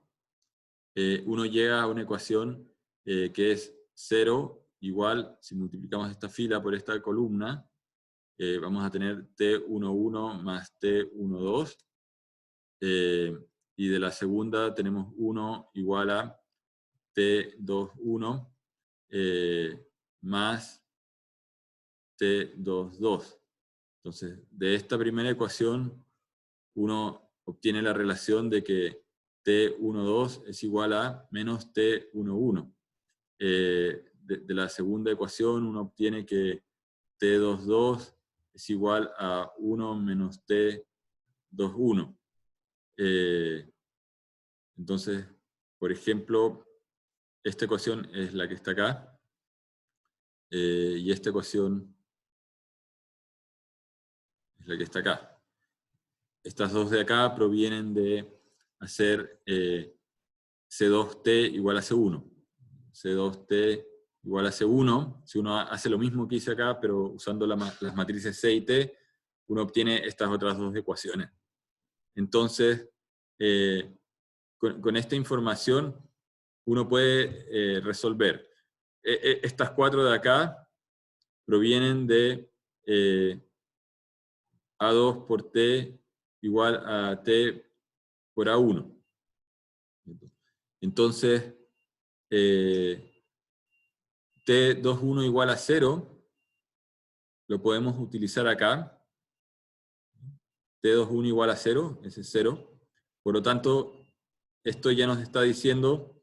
Uno llega a una ecuación que es 0 igual, si multiplicamos esta fila por esta columna, vamos a tener T11 más T12, y de la segunda tenemos 1 igual a T21 más T22. Entonces, de esta primera ecuación, uno obtiene la relación de que T12 es igual a menos T11. De la segunda ecuación, uno obtiene que T22 es igual a 1 menos T21. Entonces, por ejemplo, esta ecuación es la que está acá, y esta ecuación es la que está acá. Estas dos de acá provienen de hacer C2T igual a C1. C2T igual a C1. Si uno hace lo mismo que hice acá, pero usando las matrices C y T, uno obtiene estas otras dos ecuaciones. Entonces, con esta información, uno puede resolver. Estas cuatro de acá provienen de A2 por T igual a T por A1. Entonces, T21 igual a 0, lo podemos utilizar acá. T21 igual a 0, ese es 0. Por lo tanto, esto ya nos está diciendo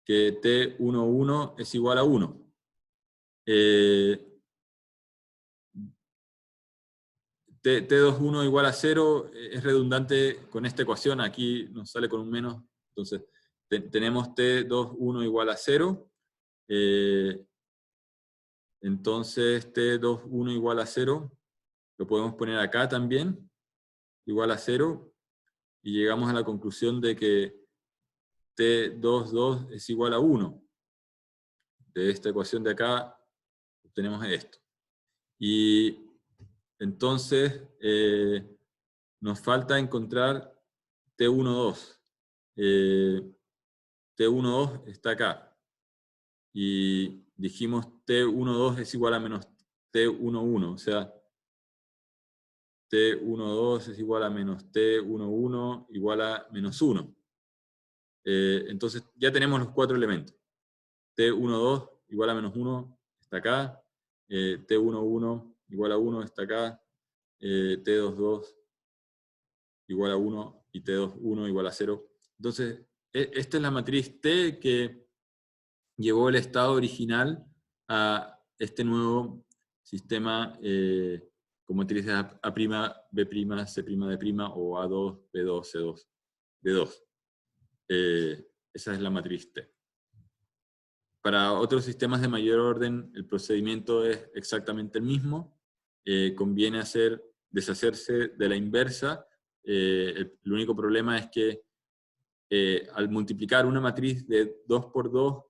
que T11 es igual a 1. T21 igual a 0 es redundante con esta ecuación, aquí nos sale con un menos, entonces tenemos T21 igual a 0, entonces T21 igual a 0, lo podemos poner acá también, igual a 0, y llegamos a la conclusión de que T22 es igual a 1. De esta ecuación de acá obtenemos esto. Y entonces nos falta encontrar T12. T12 está acá. Y dijimos T12 es igual a menos T11. O sea, T12 es igual a menos T11 igual a menos 1. Entonces ya tenemos los cuatro elementos. T12 igual a menos 1 está acá. T11 igual a 1 está acá. T22 igual a 1 y T21 igual a 0. Entonces, esta es la matriz T que llevó el estado original a este nuevo sistema con matrices A', B', C', D', o A2, B2, C2, D2. Esa es la matriz T. Para otros sistemas de mayor orden, el procedimiento es exactamente el mismo. Conviene deshacerse de la inversa. El único problema es que al multiplicar una matriz de 2 por 2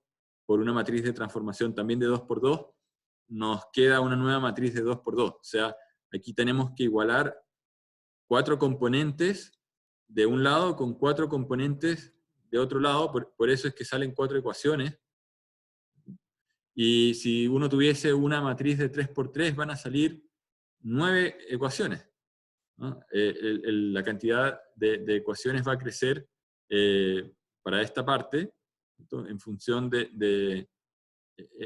por una matriz de transformación también de 2 por 2, nos queda una nueva matriz de 2 por 2. O sea, aquí tenemos que igualar 4 componentes de un lado con 4 componentes de otro lado, por eso es que salen 4 ecuaciones. Y si uno tuviese una matriz de 3 por 3, van a salir 9 ecuaciones, ¿no? La cantidad de ecuaciones va a crecer para esta parte, ¿no? En función de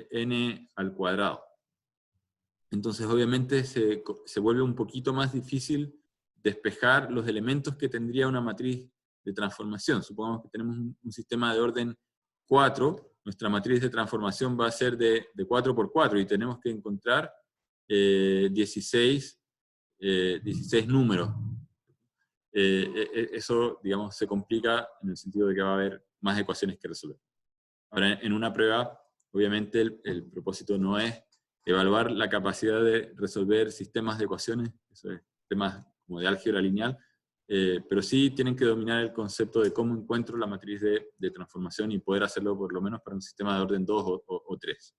n al cuadrado. Entonces obviamente se vuelve un poquito más difícil despejar los elementos que tendría una matriz de transformación. Supongamos que tenemos un sistema de orden 4, nuestra matriz de transformación va a ser de 4 por 4 y tenemos que encontrar 16 números. Eso, digamos, se complica en el sentido de que va a haber más ecuaciones que resolver. Ahora, en una prueba, obviamente el propósito no es evaluar la capacidad de resolver sistemas de ecuaciones, eso es temas como de álgebra lineal, pero sí tienen que dominar el concepto de cómo encuentro la matriz de transformación y poder hacerlo por lo menos para un sistema de orden 2 o 3.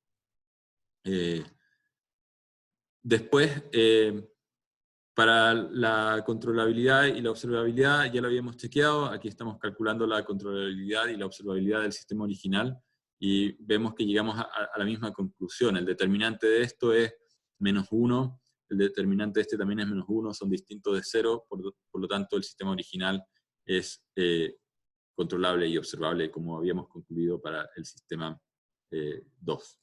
Después, para la controlabilidad y la observabilidad, ya lo habíamos chequeado, aquí estamos calculando la controlabilidad y la observabilidad del sistema original, y vemos que llegamos a la misma conclusión. El determinante de esto es -1, el determinante de este también es -1, son distintos de 0, por lo tanto el sistema original es controlable y observable, como habíamos concluido para el sistema 2.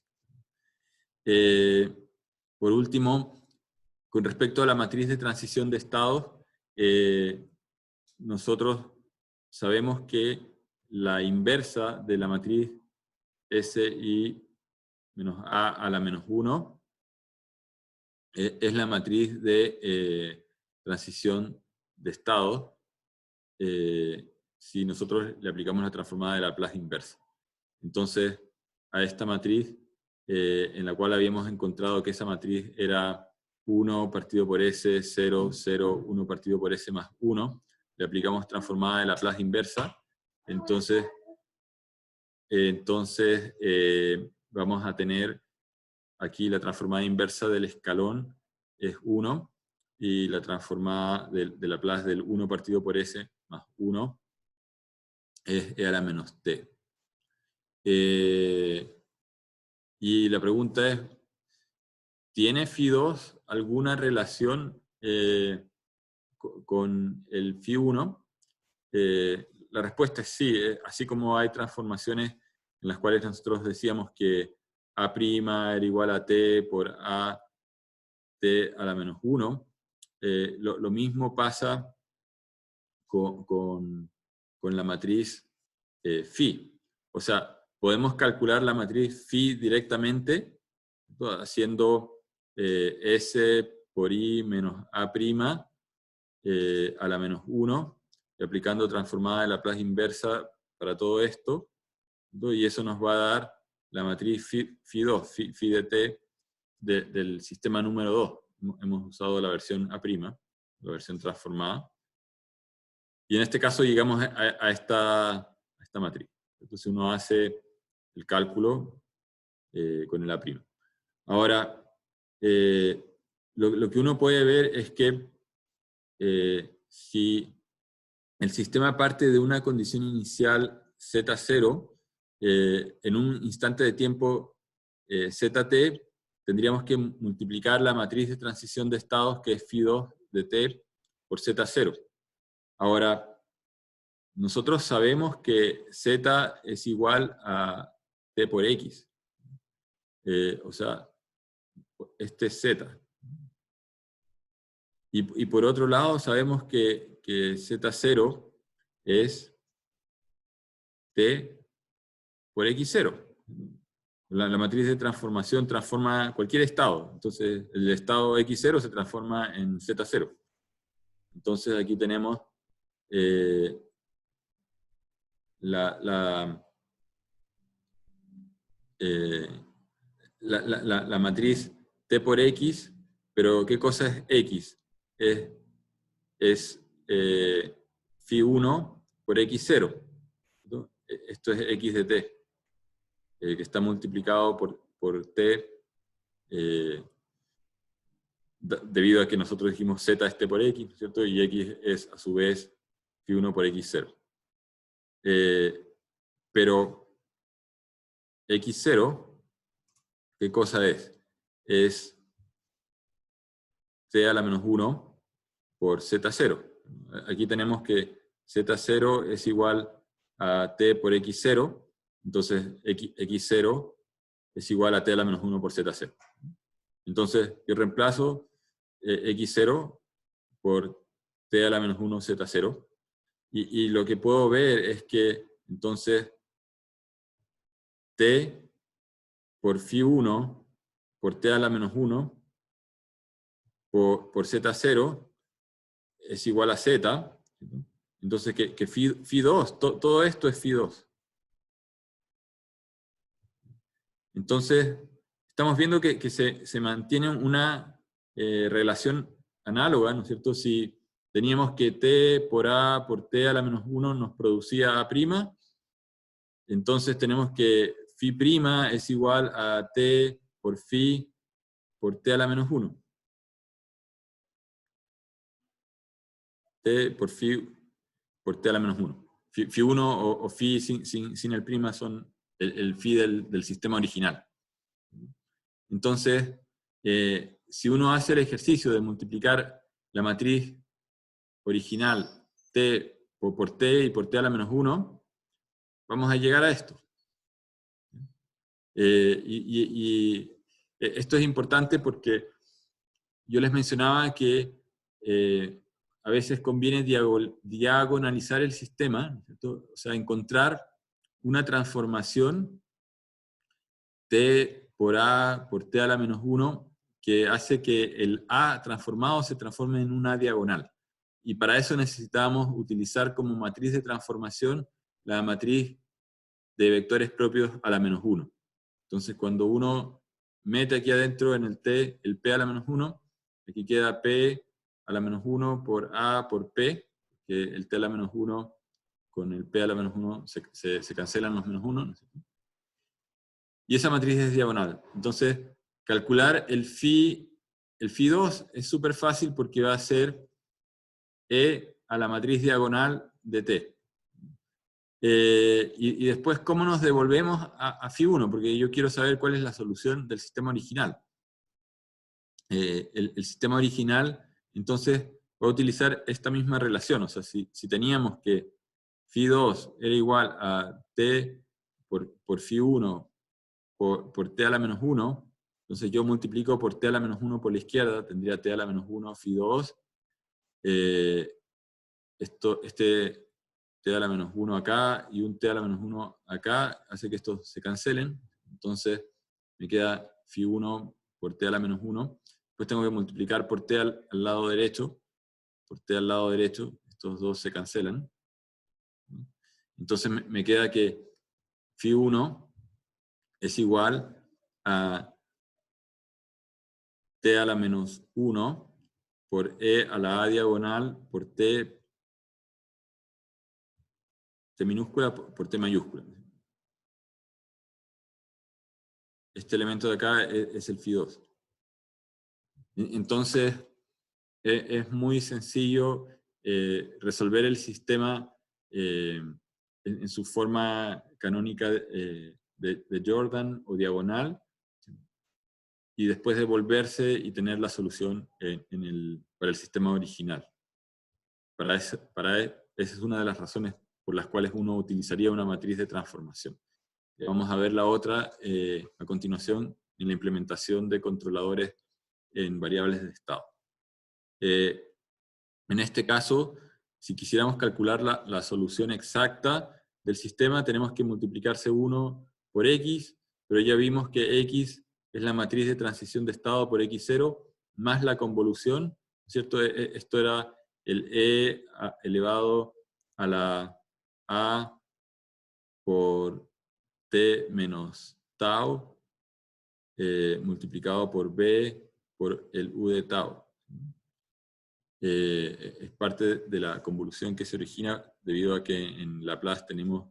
Por último, con respecto a la matriz de transición de estados, nosotros sabemos que la inversa de la matriz SI menos A a la menos 1 es la matriz de transición de estados si nosotros le aplicamos la transformada de Laplace inversa. Entonces, a esta matriz, en la cual habíamos encontrado que esa matriz era 1 partido por S, 0, 0, 1 partido por S más 1, le aplicamos transformada de Laplace inversa, entonces vamos a tener aquí la transformada inversa del escalón es 1, y la transformada de Laplace del 1 partido por S más 1 es E a la menos T. Y la pregunta es, ¿tiene Φ2 alguna relación con el Φ1? La respuesta es sí. Así como hay transformaciones en las cuales nosotros decíamos que A' era igual a T por A T a la menos 1, lo mismo pasa con la matriz Φ. O sea, podemos calcular la matriz Φ directamente, haciendo S por I menos A' a la menos 1, y aplicando transformada de Laplace inversa para todo esto, y eso nos va a dar la matriz Φ2, Φ de T, del sistema número 2. Hemos usado la versión A', la versión transformada, y en este caso llegamos a esta matriz. Entonces uno hace el cálculo con el A'. Ahora, lo que uno puede ver es que si el sistema parte de una condición inicial Z0, en un instante de tiempo ZT, tendríamos que multiplicar la matriz de transición de estados, que es Φ2 de T, por Z0. Ahora, nosotros sabemos que Z es igual a T por X. O sea, este es Z. Y por otro lado, sabemos que Z0 es T por X0. La matriz de transformación transforma cualquier estado. Entonces, el estado X0 se transforma en Z0. Entonces, aquí tenemos la matriz T por X, pero ¿qué cosa es X? Es Phi1 por X0. ¿no? Esto es X de T, que está multiplicado por T, debido a que nosotros dijimos Z es T por X, ¿cierto? Y X es a su vez Phi1 por X0. Pero X0, ¿qué cosa es? Es T a la menos 1 por Z0. Aquí tenemos que Z0 es igual a T por X0, entonces X0 es igual a T a la menos 1 por Z0. Entonces yo reemplazo X0 por T a la menos 1 Z0, y lo que puedo ver es que entonces T por Phi1 por T a la menos 1 por Z0 es igual a Z. Entonces que Phi2, todo esto es Phi2. Entonces, estamos viendo que se mantiene una relación análoga, ¿no es cierto? Si teníamos que T por A por T a la menos 1 nos producía A', entonces tenemos que Phi' es igual a T por Phi por T a la menos 1. T por Phi por T a la menos 1. Phi1 o Phi sin el prima son el Phi del sistema original. Entonces, si uno hace el ejercicio de multiplicar la matriz original T por T y por T a la menos 1, vamos a llegar a esto. Y esto es importante porque yo les mencionaba que a veces conviene diagonalizar el sistema, ¿cierto? O sea, encontrar una transformación T por A por T a la menos 1 que hace que el A transformado se transforme en una diagonal. Y para eso necesitamos utilizar como matriz de transformación la matriz de vectores propios a la menos 1. Entonces, cuando uno mete aquí adentro en el T el P a la menos 1, aquí queda P a la menos 1 por A por P, que el T a la menos 1 con el P a la menos 1 se cancelan los menos 1, ¿no es cierto? Y esa matriz es diagonal. Entonces, calcular el Phi2 es súper fácil porque va a ser E a la matriz diagonal de T. Y después, ¿cómo nos devolvemos a Phi1? Porque yo quiero saber cuál es la solución del sistema original. El sistema original, entonces, voy a utilizar esta misma relación. O sea, si teníamos que Phi2 era igual a T por Phi1 por T a la menos 1, entonces yo multiplico por T a la menos 1 por la izquierda, tendría T a la menos 1 Phi2, este T a la menos 1 acá, y un T a la menos 1 acá, hace que estos se cancelen, entonces me queda Phi1 por T a la menos 1, después tengo que multiplicar por T al lado derecho, estos dos se cancelan, entonces me queda que Phi1 es igual a T a la menos 1 por E a la A diagonal por T minúscula por T mayúscula. Este elemento de acá es el Phi2. Entonces, es muy sencillo resolver el sistema en su forma canónica de Jordan o diagonal, y después devolverse y tener la solución para el sistema original. Esa es una de las razones por las cuales uno utilizaría una matriz de transformación. Vamos a ver la otra a continuación en la implementación de controladores en variables de estado. En este caso, si quisiéramos calcular la solución exacta del sistema, tenemos que multiplicar C1 por X, pero ya vimos que X es la matriz de transición de estado por X0 más la convolución, ¿cierto? Esto era el E elevado a la A por T menos tau, multiplicado por B por el U de tau. Es parte de la convolución que se origina debido a que en Laplace tenemos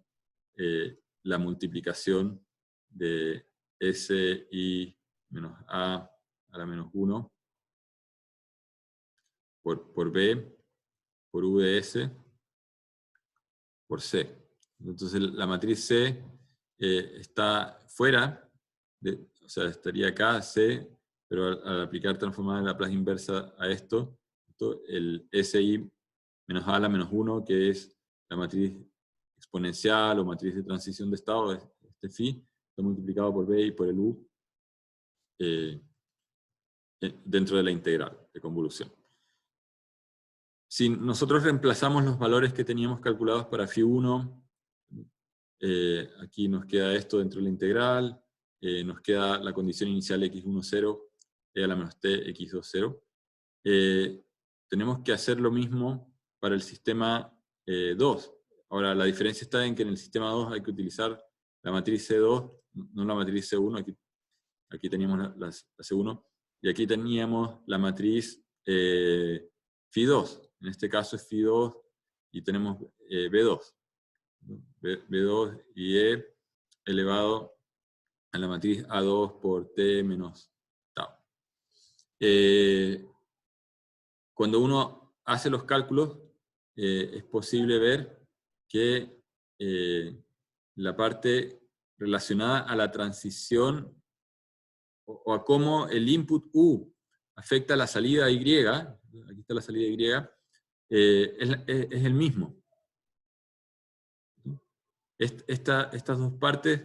la multiplicación de SI menos A a la menos 1 por B, por V de S, por C. Entonces la matriz C está fuera, o sea, estaría acá C, pero al aplicar transformada en Laplace inversa a esto, el SI menos A a la menos 1, que es la matriz exponencial o matriz de transición de estado, este phi, está multiplicado por B y por el U dentro de la integral de convolución. Si nosotros reemplazamos los valores que teníamos calculados para phi 1, aquí nos queda esto dentro de la integral, nos queda la condición inicial x1, 0, e a la menos t, x2, 0. Tenemos que hacer lo mismo para el sistema 2. Ahora, la diferencia está en que en el sistema 2 hay que utilizar la matriz C2, no la matriz C1, aquí teníamos la C1, y aquí teníamos la matriz phi2. En este caso es phi2 y tenemos B2. B2 y E elevado a la matriz A2 por T menos tau. Cuando uno hace los cálculos, es posible ver que la parte relacionada a la transición o a cómo el input U afecta a la salida Y, aquí está la salida Y, es el mismo. Estas dos partes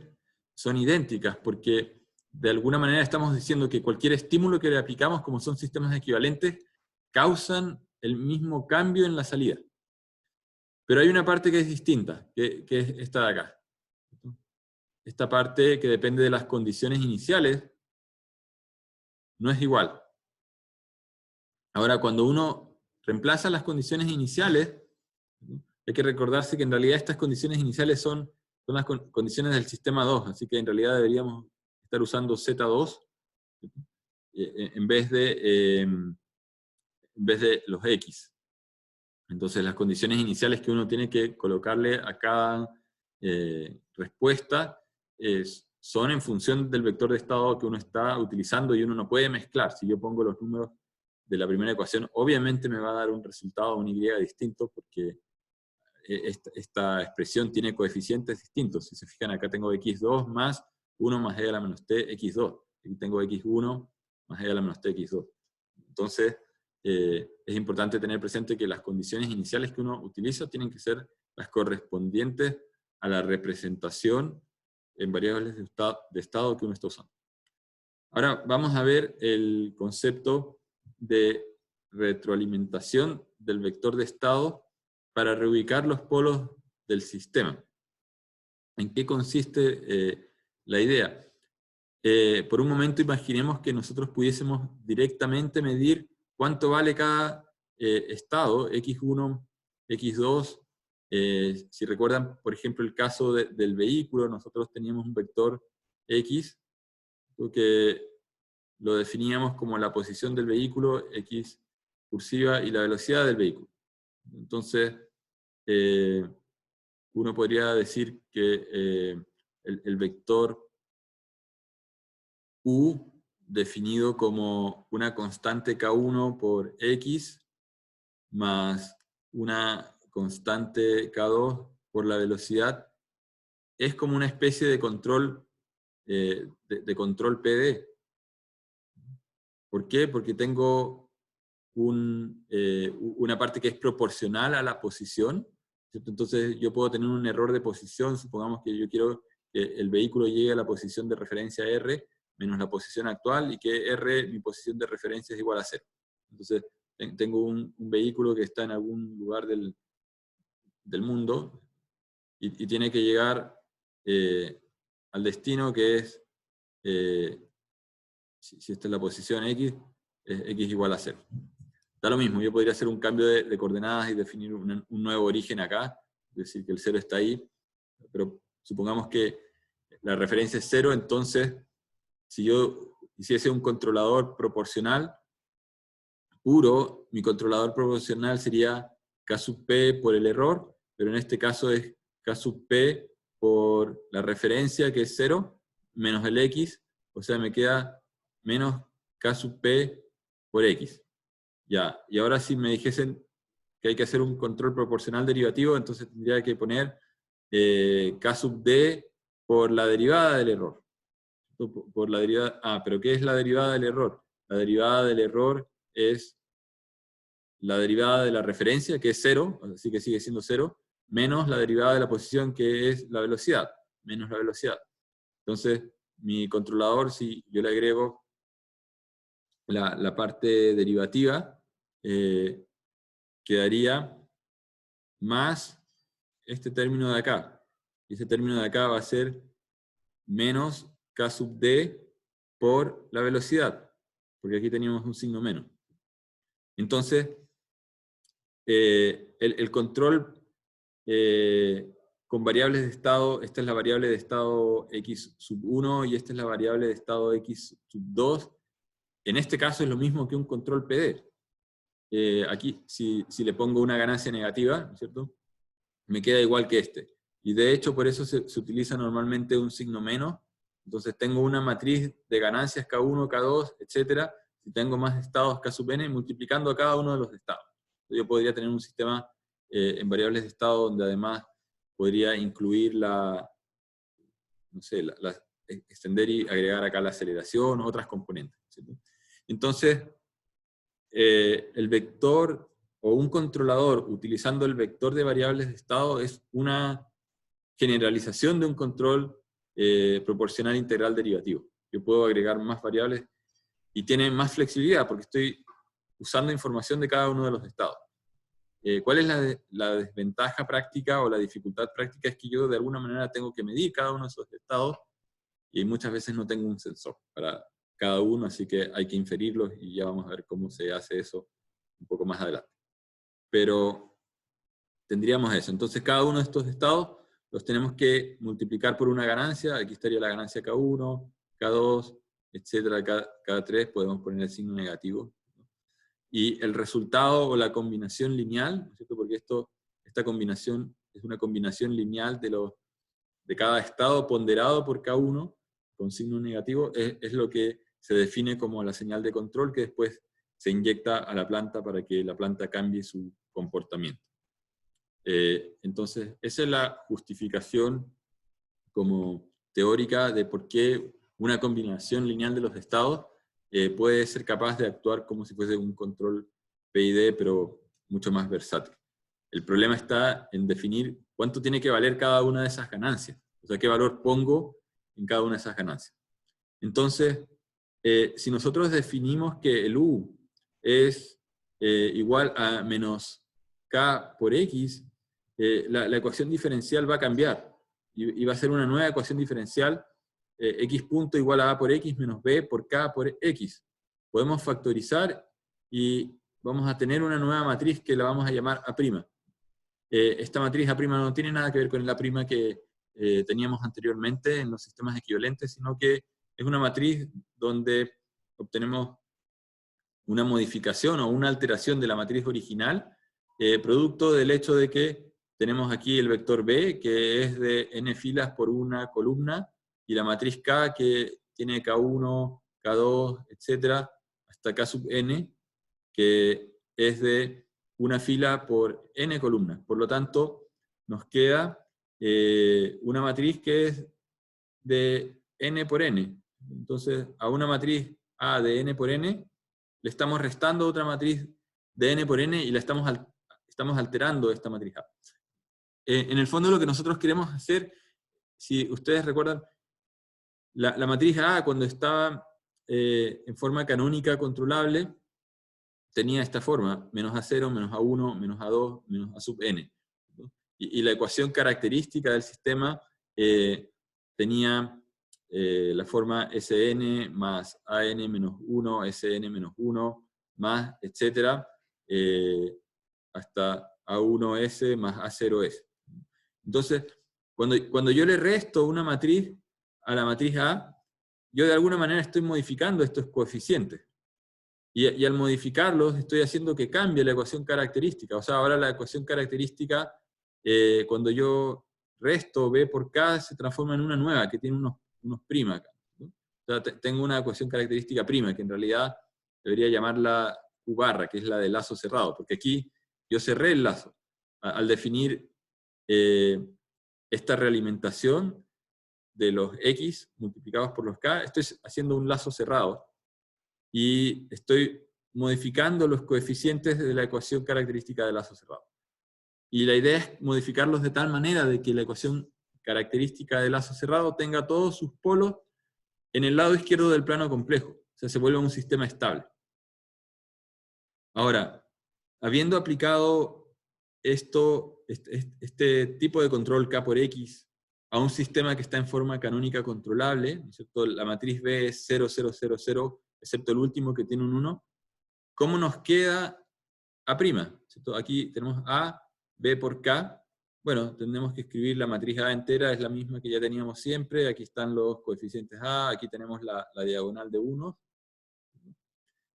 son idénticas porque de alguna manera estamos diciendo que cualquier estímulo que le aplicamos, como son sistemas equivalentes, causan el mismo cambio en la salida. Pero hay una parte que es distinta, que es esta de acá. Esta parte que depende de las condiciones iniciales no es igual. Ahora, cuando uno reemplaza las condiciones iniciales, hay que recordarse que en realidad estas condiciones iniciales son las condiciones del sistema 2, así que en realidad deberíamos estar usando Z2 en vez de los X. Entonces las condiciones iniciales que uno tiene que colocarle a cada respuesta son en función del vector de estado que uno está utilizando y uno no puede mezclar. Si yo pongo los números de la primera ecuación, obviamente me va a dar un resultado, un Y distinto, porque esta expresión tiene coeficientes distintos. Si se fijan, acá tengo x2 más 1 más e a la menos t, x2. Aquí tengo x1 más e a la menos t, x2. Entonces, es importante tener presente que las condiciones iniciales que uno utiliza tienen que ser las correspondientes a la representación en variables de estado que uno está usando. Ahora vamos a ver el concepto de retroalimentación del vector de estado para reubicar los polos del sistema. ¿En qué consiste la idea? Por un momento imaginemos que nosotros pudiésemos directamente medir cuánto vale cada estado, x1, x2. Si recuerdan, por ejemplo, el caso del vehículo, nosotros teníamos un vector x, que lo definíamos como la posición del vehículo, x cursiva, y la velocidad del vehículo. Entonces, uno podría decir que el vector U, definido como una constante K1 por X, más una constante K2 por la velocidad, es como una especie de control, de control PD. ¿Por qué? Porque tengo una parte que es proporcional a la posición, ¿cierto? Entonces yo puedo tener un error de posición, supongamos que yo quiero que el vehículo llegue a la posición de referencia R menos la posición actual, y que R, mi posición de referencia, es igual a 0. Entonces tengo un vehículo que está en algún lugar del mundo y tiene que llegar al destino, que es si esta es la posición X, es X igual a 0. Da lo mismo, yo podría hacer un cambio de coordenadas y definir un nuevo origen acá, es decir, que el 0 está ahí, pero supongamos que la referencia es 0, entonces, si yo hiciese un controlador proporcional puro, mi controlador proporcional sería K sub P por el error, pero en este caso es K sub P por la referencia, que es 0, menos el X, o sea, me queda menos K sub P por X. Ya, y ahora si me dijesen que hay que hacer un control proporcional derivativo, entonces tendría que poner K sub D por la derivada del error. Por la derivada, pero ¿qué es la derivada del error? La derivada del error es la derivada de la referencia, que es 0, así que sigue siendo 0, menos la derivada de la posición, que es la velocidad, menos la velocidad. Entonces, mi controlador, si yo le agrego la parte derivativa, quedaría más este término de acá. Y ese término de acá va a ser menos K sub D por la velocidad, porque aquí teníamos un signo menos. Entonces, el control con variables de estado, esta es la variable de estado X sub 1 y esta es la variable de estado X sub 2, en este caso es lo mismo que un control PD. Aquí, si le pongo una ganancia negativa, ¿no es cierto?, me queda igual que este. Y de hecho, por eso se utiliza normalmente un signo menos. Entonces tengo una matriz de ganancias K1, K2, etc. Si tengo más estados K sub n, multiplicando a cada uno de los estados. Yo podría tener un sistema en variables de estado donde además podría incluir extender y agregar acá la aceleración o otras componentes, ¿cierto? Entonces, el vector o un controlador utilizando el vector de variables de estado es una generalización de un control proporcional integral derivativo. Yo puedo agregar más variables y tiene más flexibilidad porque estoy usando información de cada uno de los estados. ¿Cuál es la desventaja práctica o la dificultad práctica? Es que yo de alguna manera tengo que medir cada uno de esos estados y muchas veces no tengo un sensor para cada uno, así que hay que inferirlos y ya vamos a ver cómo se hace eso un poco más adelante. Pero tendríamos eso. Entonces cada uno de estos estados los tenemos que multiplicar por una ganancia. Aquí estaría la ganancia K1, K2, etcétera, K3, podemos poner el signo negativo. Y el resultado o la combinación lineal, ¿no es cierto? Porque esta combinación es una combinación lineal de cada estado ponderado por K1 con signo negativo, es lo que se define como la señal de control que después se inyecta a la planta para que la planta cambie su comportamiento. Entonces, esa es la justificación como teórica de por qué una combinación lineal de los estados puede ser capaz de actuar como si fuese un control PID, pero mucho más versátil. El problema está en definir cuánto tiene que valer cada una de esas ganancias, o sea, qué valor pongo en cada una de esas ganancias. Entonces, si nosotros definimos que el U es igual a menos K por X, la ecuación diferencial va a cambiar, y va a ser una nueva ecuación diferencial, X punto igual a por X menos B por K por X. Podemos factorizar y vamos a tener una nueva matriz que la vamos a llamar A'. Esta matriz A' no tiene nada que ver con la prima que teníamos anteriormente en los sistemas equivalentes, sino que es una matriz donde obtenemos una modificación o una alteración de la matriz original, producto del hecho de que tenemos aquí el vector B, que es de n filas por una columna, y la matriz K, que tiene K1, K2, etc., hasta K sub n, que es de una fila por n columnas. Por lo tanto, nos queda una matriz que es de n por n. Entonces, a una matriz A de n por n, le estamos restando otra matriz de n por n y la estamos alterando esta matriz A. En el fondo lo que nosotros queremos hacer, si ustedes recuerdan, la matriz A cuando estaba en forma canónica controlable, tenía esta forma, menos A0, menos A1, menos A2, menos A sub n. ¿No? Y la ecuación característica del sistema tenía la forma Sn más An menos 1, Sn menos 1, más, etcétera, hasta A1S más A0S. Entonces, cuando yo le resto una matriz a la matriz A, yo de alguna manera estoy modificando estos coeficientes. Y al modificarlos, estoy haciendo que cambie la ecuación característica. O sea, ahora la ecuación característica, cuando yo resto B por K, se transforma en una nueva, que tiene unos prima acá, ¿no? O sea, tengo una ecuación característica prima, que en realidad debería llamarla U barra, que es la del lazo cerrado, porque aquí yo cerré el lazo. Al definir esta realimentación de los X multiplicados por los K, estoy haciendo un lazo cerrado, y estoy modificando los coeficientes de la ecuación característica del lazo cerrado. Y la idea es modificarlos de tal manera de que la ecuación característica del lazo cerrado tenga todos sus polos en el lado izquierdo del plano complejo. O sea, se vuelve un sistema estable. Ahora, habiendo aplicado este tipo de control K por X a un sistema que está en forma canónica controlable, ¿no es cierto? La matriz B es 0, 0, 0, 0, excepto el último que tiene un 1, ¿cómo nos queda A'? ¿Cierto? Aquí tenemos A, B por K. Bueno, tenemos que escribir la matriz A entera, es la misma que ya teníamos siempre. Aquí están los coeficientes A, aquí tenemos la diagonal de 1.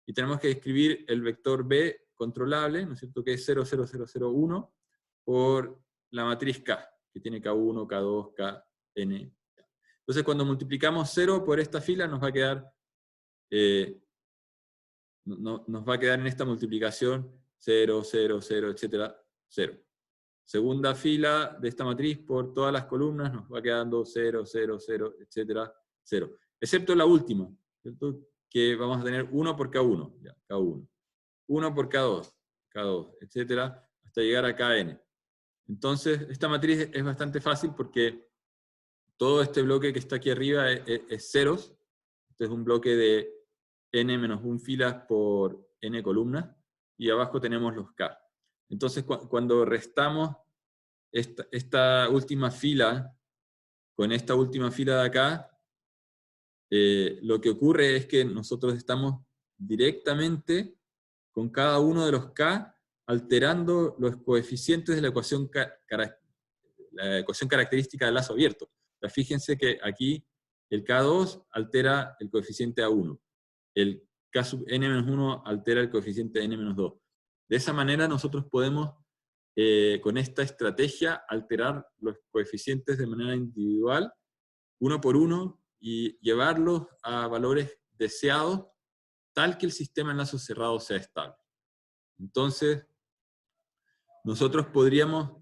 Y tenemos que escribir el vector B controlable, ¿no es cierto?, que es 0, 0, 0, 0, 1, por la matriz K, que tiene K1, K2, Kn. Entonces, cuando multiplicamos 0 por esta fila, nos va a quedar nos va a quedar en esta multiplicación 0, 0, 0, etcétera, 0. Segunda fila de esta matriz por todas las columnas nos va quedando 0, 0, 0, etcétera, 0. Excepto la última, ¿cierto?, que vamos a tener 1 por K1, ya, K1. 1 por K2, K2, etcétera, hasta llegar a Kn. Entonces, esta matriz es bastante fácil porque todo este bloque que está aquí arriba es ceros. Este es un bloque de n-1 filas por n columnas, y abajo tenemos los K. Entonces, cuando restamos esta última fila con esta última fila de acá, lo que ocurre es que nosotros estamos directamente con cada uno de los K alterando los coeficientes de la ecuación característica del lazo abierto. O sea, fíjense que aquí el K2 altera el coeficiente A1. El K sub n-1 altera el coeficiente n-2. De esa manera nosotros podemos, con esta estrategia, alterar los coeficientes de manera individual, uno por uno, y llevarlos a valores deseados, tal que el sistema en lazo cerrado sea estable. Entonces, nosotros podríamos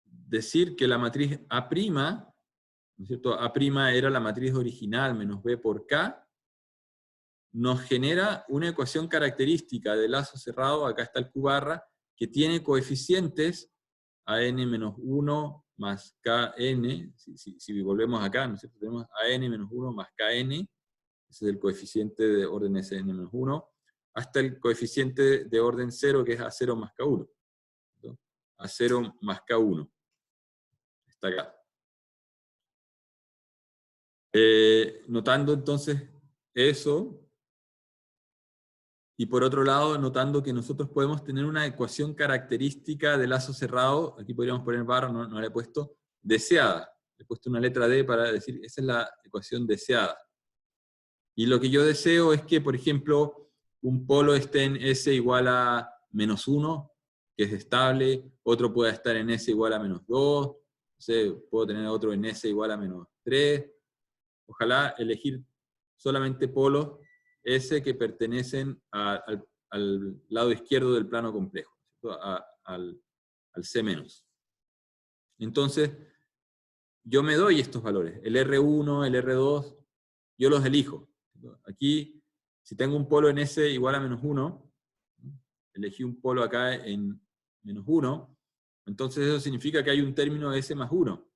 decir que la matriz A', ¿no es cierto? A' era la matriz original menos B por K, nos genera una ecuación característica de lazo cerrado, acá está el Q barra, que tiene coeficientes AN-1 más KN, si volvemos acá, ¿no es cierto?, tenemos AN-1 más KN, ese es el coeficiente de orden Sn-1, hasta el coeficiente de orden 0, que es A0 más K1. ¿no? A0 más K1. Está acá. Notando entonces eso, y por otro lado, notando que nosotros podemos tener una ecuación característica de lazo cerrado, aquí podríamos poner barra, no le he puesto, deseada. Le he puesto una letra D para decir, esa es la ecuación deseada. Y lo que yo deseo es que, por ejemplo, un polo esté en S igual a -1, que es estable, otro pueda estar en S igual a -2, no sé, puedo tener otro en S igual a -3. Ojalá elegir solamente polos S que pertenecen al lado izquierdo del plano complejo, al C-. Entonces, yo me doy estos valores, el R1, el R2, yo los elijo. Aquí, si tengo un polo en S igual a -1, elegí un polo acá en -1, entonces eso significa que hay un término de S más 1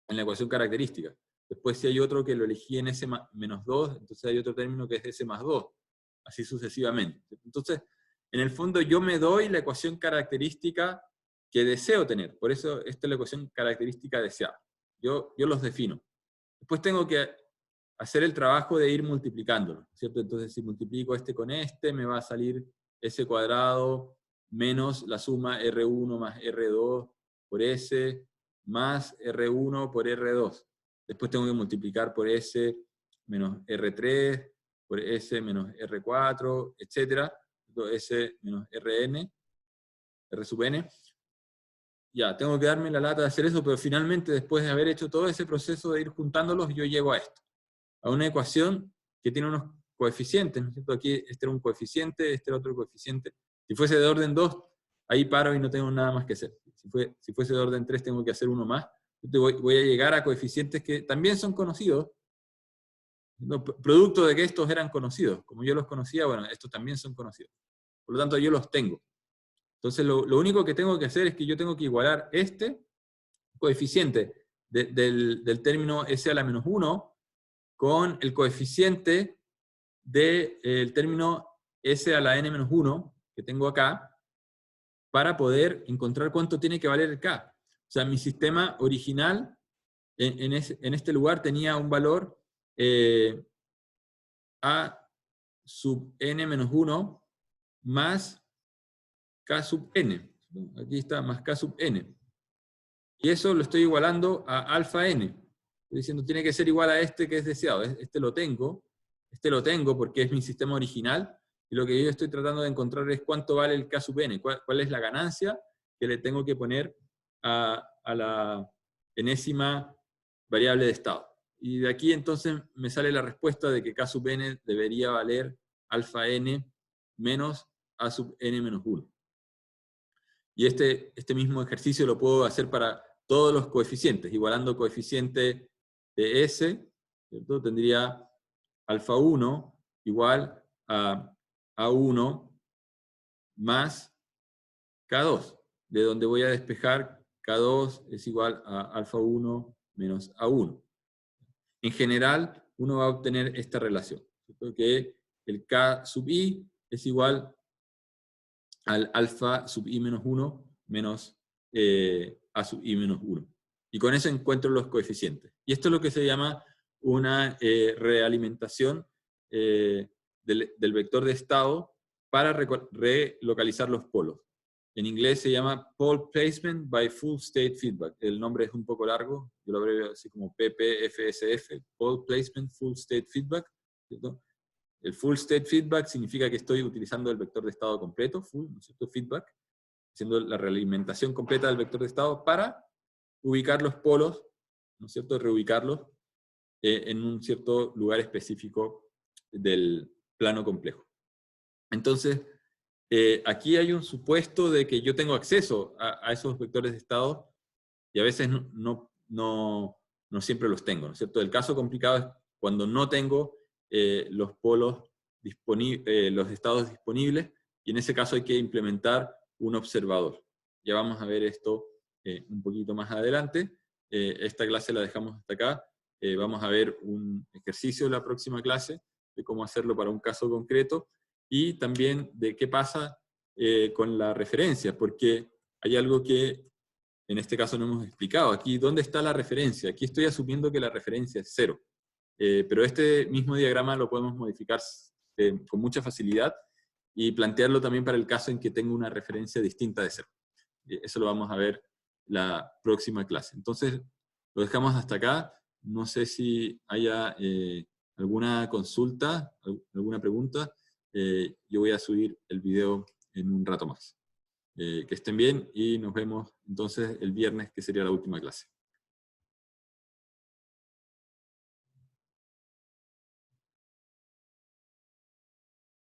en la ecuación característica. Después si hay otro que lo elegí en S menos 2, entonces hay otro término que es S más 2, así sucesivamente. Entonces, en el fondo yo me doy la ecuación característica que deseo tener, por eso esta es la ecuación característica deseada. Yo los defino. Después tengo que hacer el trabajo de ir multiplicándolo, ¿cierto? Entonces, si multiplico este con este, me va a salir S cuadrado menos la suma R1 más R2 por S, más R1 por R2. Después tengo que multiplicar por S menos R3, por S menos R4, etc. S menos Rn, R sub n. Ya, tengo que darme la lata de hacer eso, pero finalmente, después de haber hecho todo ese proceso de ir juntándolos, yo llego a esto. A una ecuación que tiene unos coeficientes, ¿no es cierto? Aquí este era un coeficiente, este era otro coeficiente. Si fuese de orden 2, ahí paro y no tengo nada más que hacer. Si fuese de orden 3, tengo que hacer uno más. Entonces voy a llegar a coeficientes que también son conocidos, ¿no? Producto de que estos eran conocidos. Como yo los conocía, bueno, estos también son conocidos. Por lo tanto, yo los tengo. Entonces, lo único que tengo que hacer es que yo tengo que igualar este coeficiente del término S a la menos 1 con el coeficiente del término S a la n menos 1 que tengo acá, para poder encontrar cuánto tiene que valer el K. O sea, mi sistema original en este lugar tenía un valor A sub n menos 1 más K sub n. Aquí está, más K sub n. Y eso lo estoy igualando a alfa n. Estoy diciendo, tiene que ser igual a este que es deseado. Este lo tengo porque es mi sistema original, y lo que yo estoy tratando de encontrar es cuánto vale el K sub n, cuál es la ganancia que le tengo que poner a la enésima variable de estado. Y de aquí entonces me sale la respuesta de que K sub n debería valer alfa n menos A sub n menos 1. Y este mismo ejercicio lo puedo hacer para todos los coeficientes, igualando coeficiente de S, ¿cierto? Tendría alfa 1 igual a A1 más K2, de donde voy a despejar K2 es igual a alfa 1 menos A1. En general, uno va a obtener esta relación, ¿cierto? Que el K sub i es igual al alfa sub i menos 1 menos A sub i menos 1. Y con eso encuentro los coeficientes. Y esto es lo que se llama una realimentación del vector de estado para relocalizar los polos. En inglés se llama Pole Placement by Full State Feedback. El nombre es un poco largo, yo lo abrevio así como PPFSF, Pole Placement Full State Feedback, ¿cierto? El Full State Feedback significa que estoy utilizando el vector de estado completo, full, ¿no es cierto? Feedback, haciendo la realimentación completa del vector de estado para ubicar los polos, ¿no es cierto? Reubicarlos en un cierto lugar específico del plano complejo. Entonces, aquí hay un supuesto de que yo tengo acceso a esos vectores de estado, y a veces no siempre los tengo, ¿no es cierto? El caso complicado es cuando no tengo los polos los estados disponibles, y en ese caso hay que implementar un observador. Ya vamos a ver esto un poquito más adelante. Esta clase la dejamos hasta acá. Vamos a ver un ejercicio en la próxima clase de cómo hacerlo para un caso concreto, y también de qué pasa con la referencia, porque hay algo que en este caso no hemos explicado. Aquí, ¿dónde está la referencia? Aquí estoy asumiendo que la referencia es 0. Pero este mismo diagrama lo podemos modificar con mucha facilidad y plantearlo también para el caso en que tenga una referencia distinta de 0. Eso lo vamos a ver la próxima clase. Entonces, lo dejamos hasta acá. No sé si haya alguna consulta, alguna pregunta. Yo voy a subir el video en un rato más. Que estén bien y nos vemos entonces el viernes, que sería la última clase.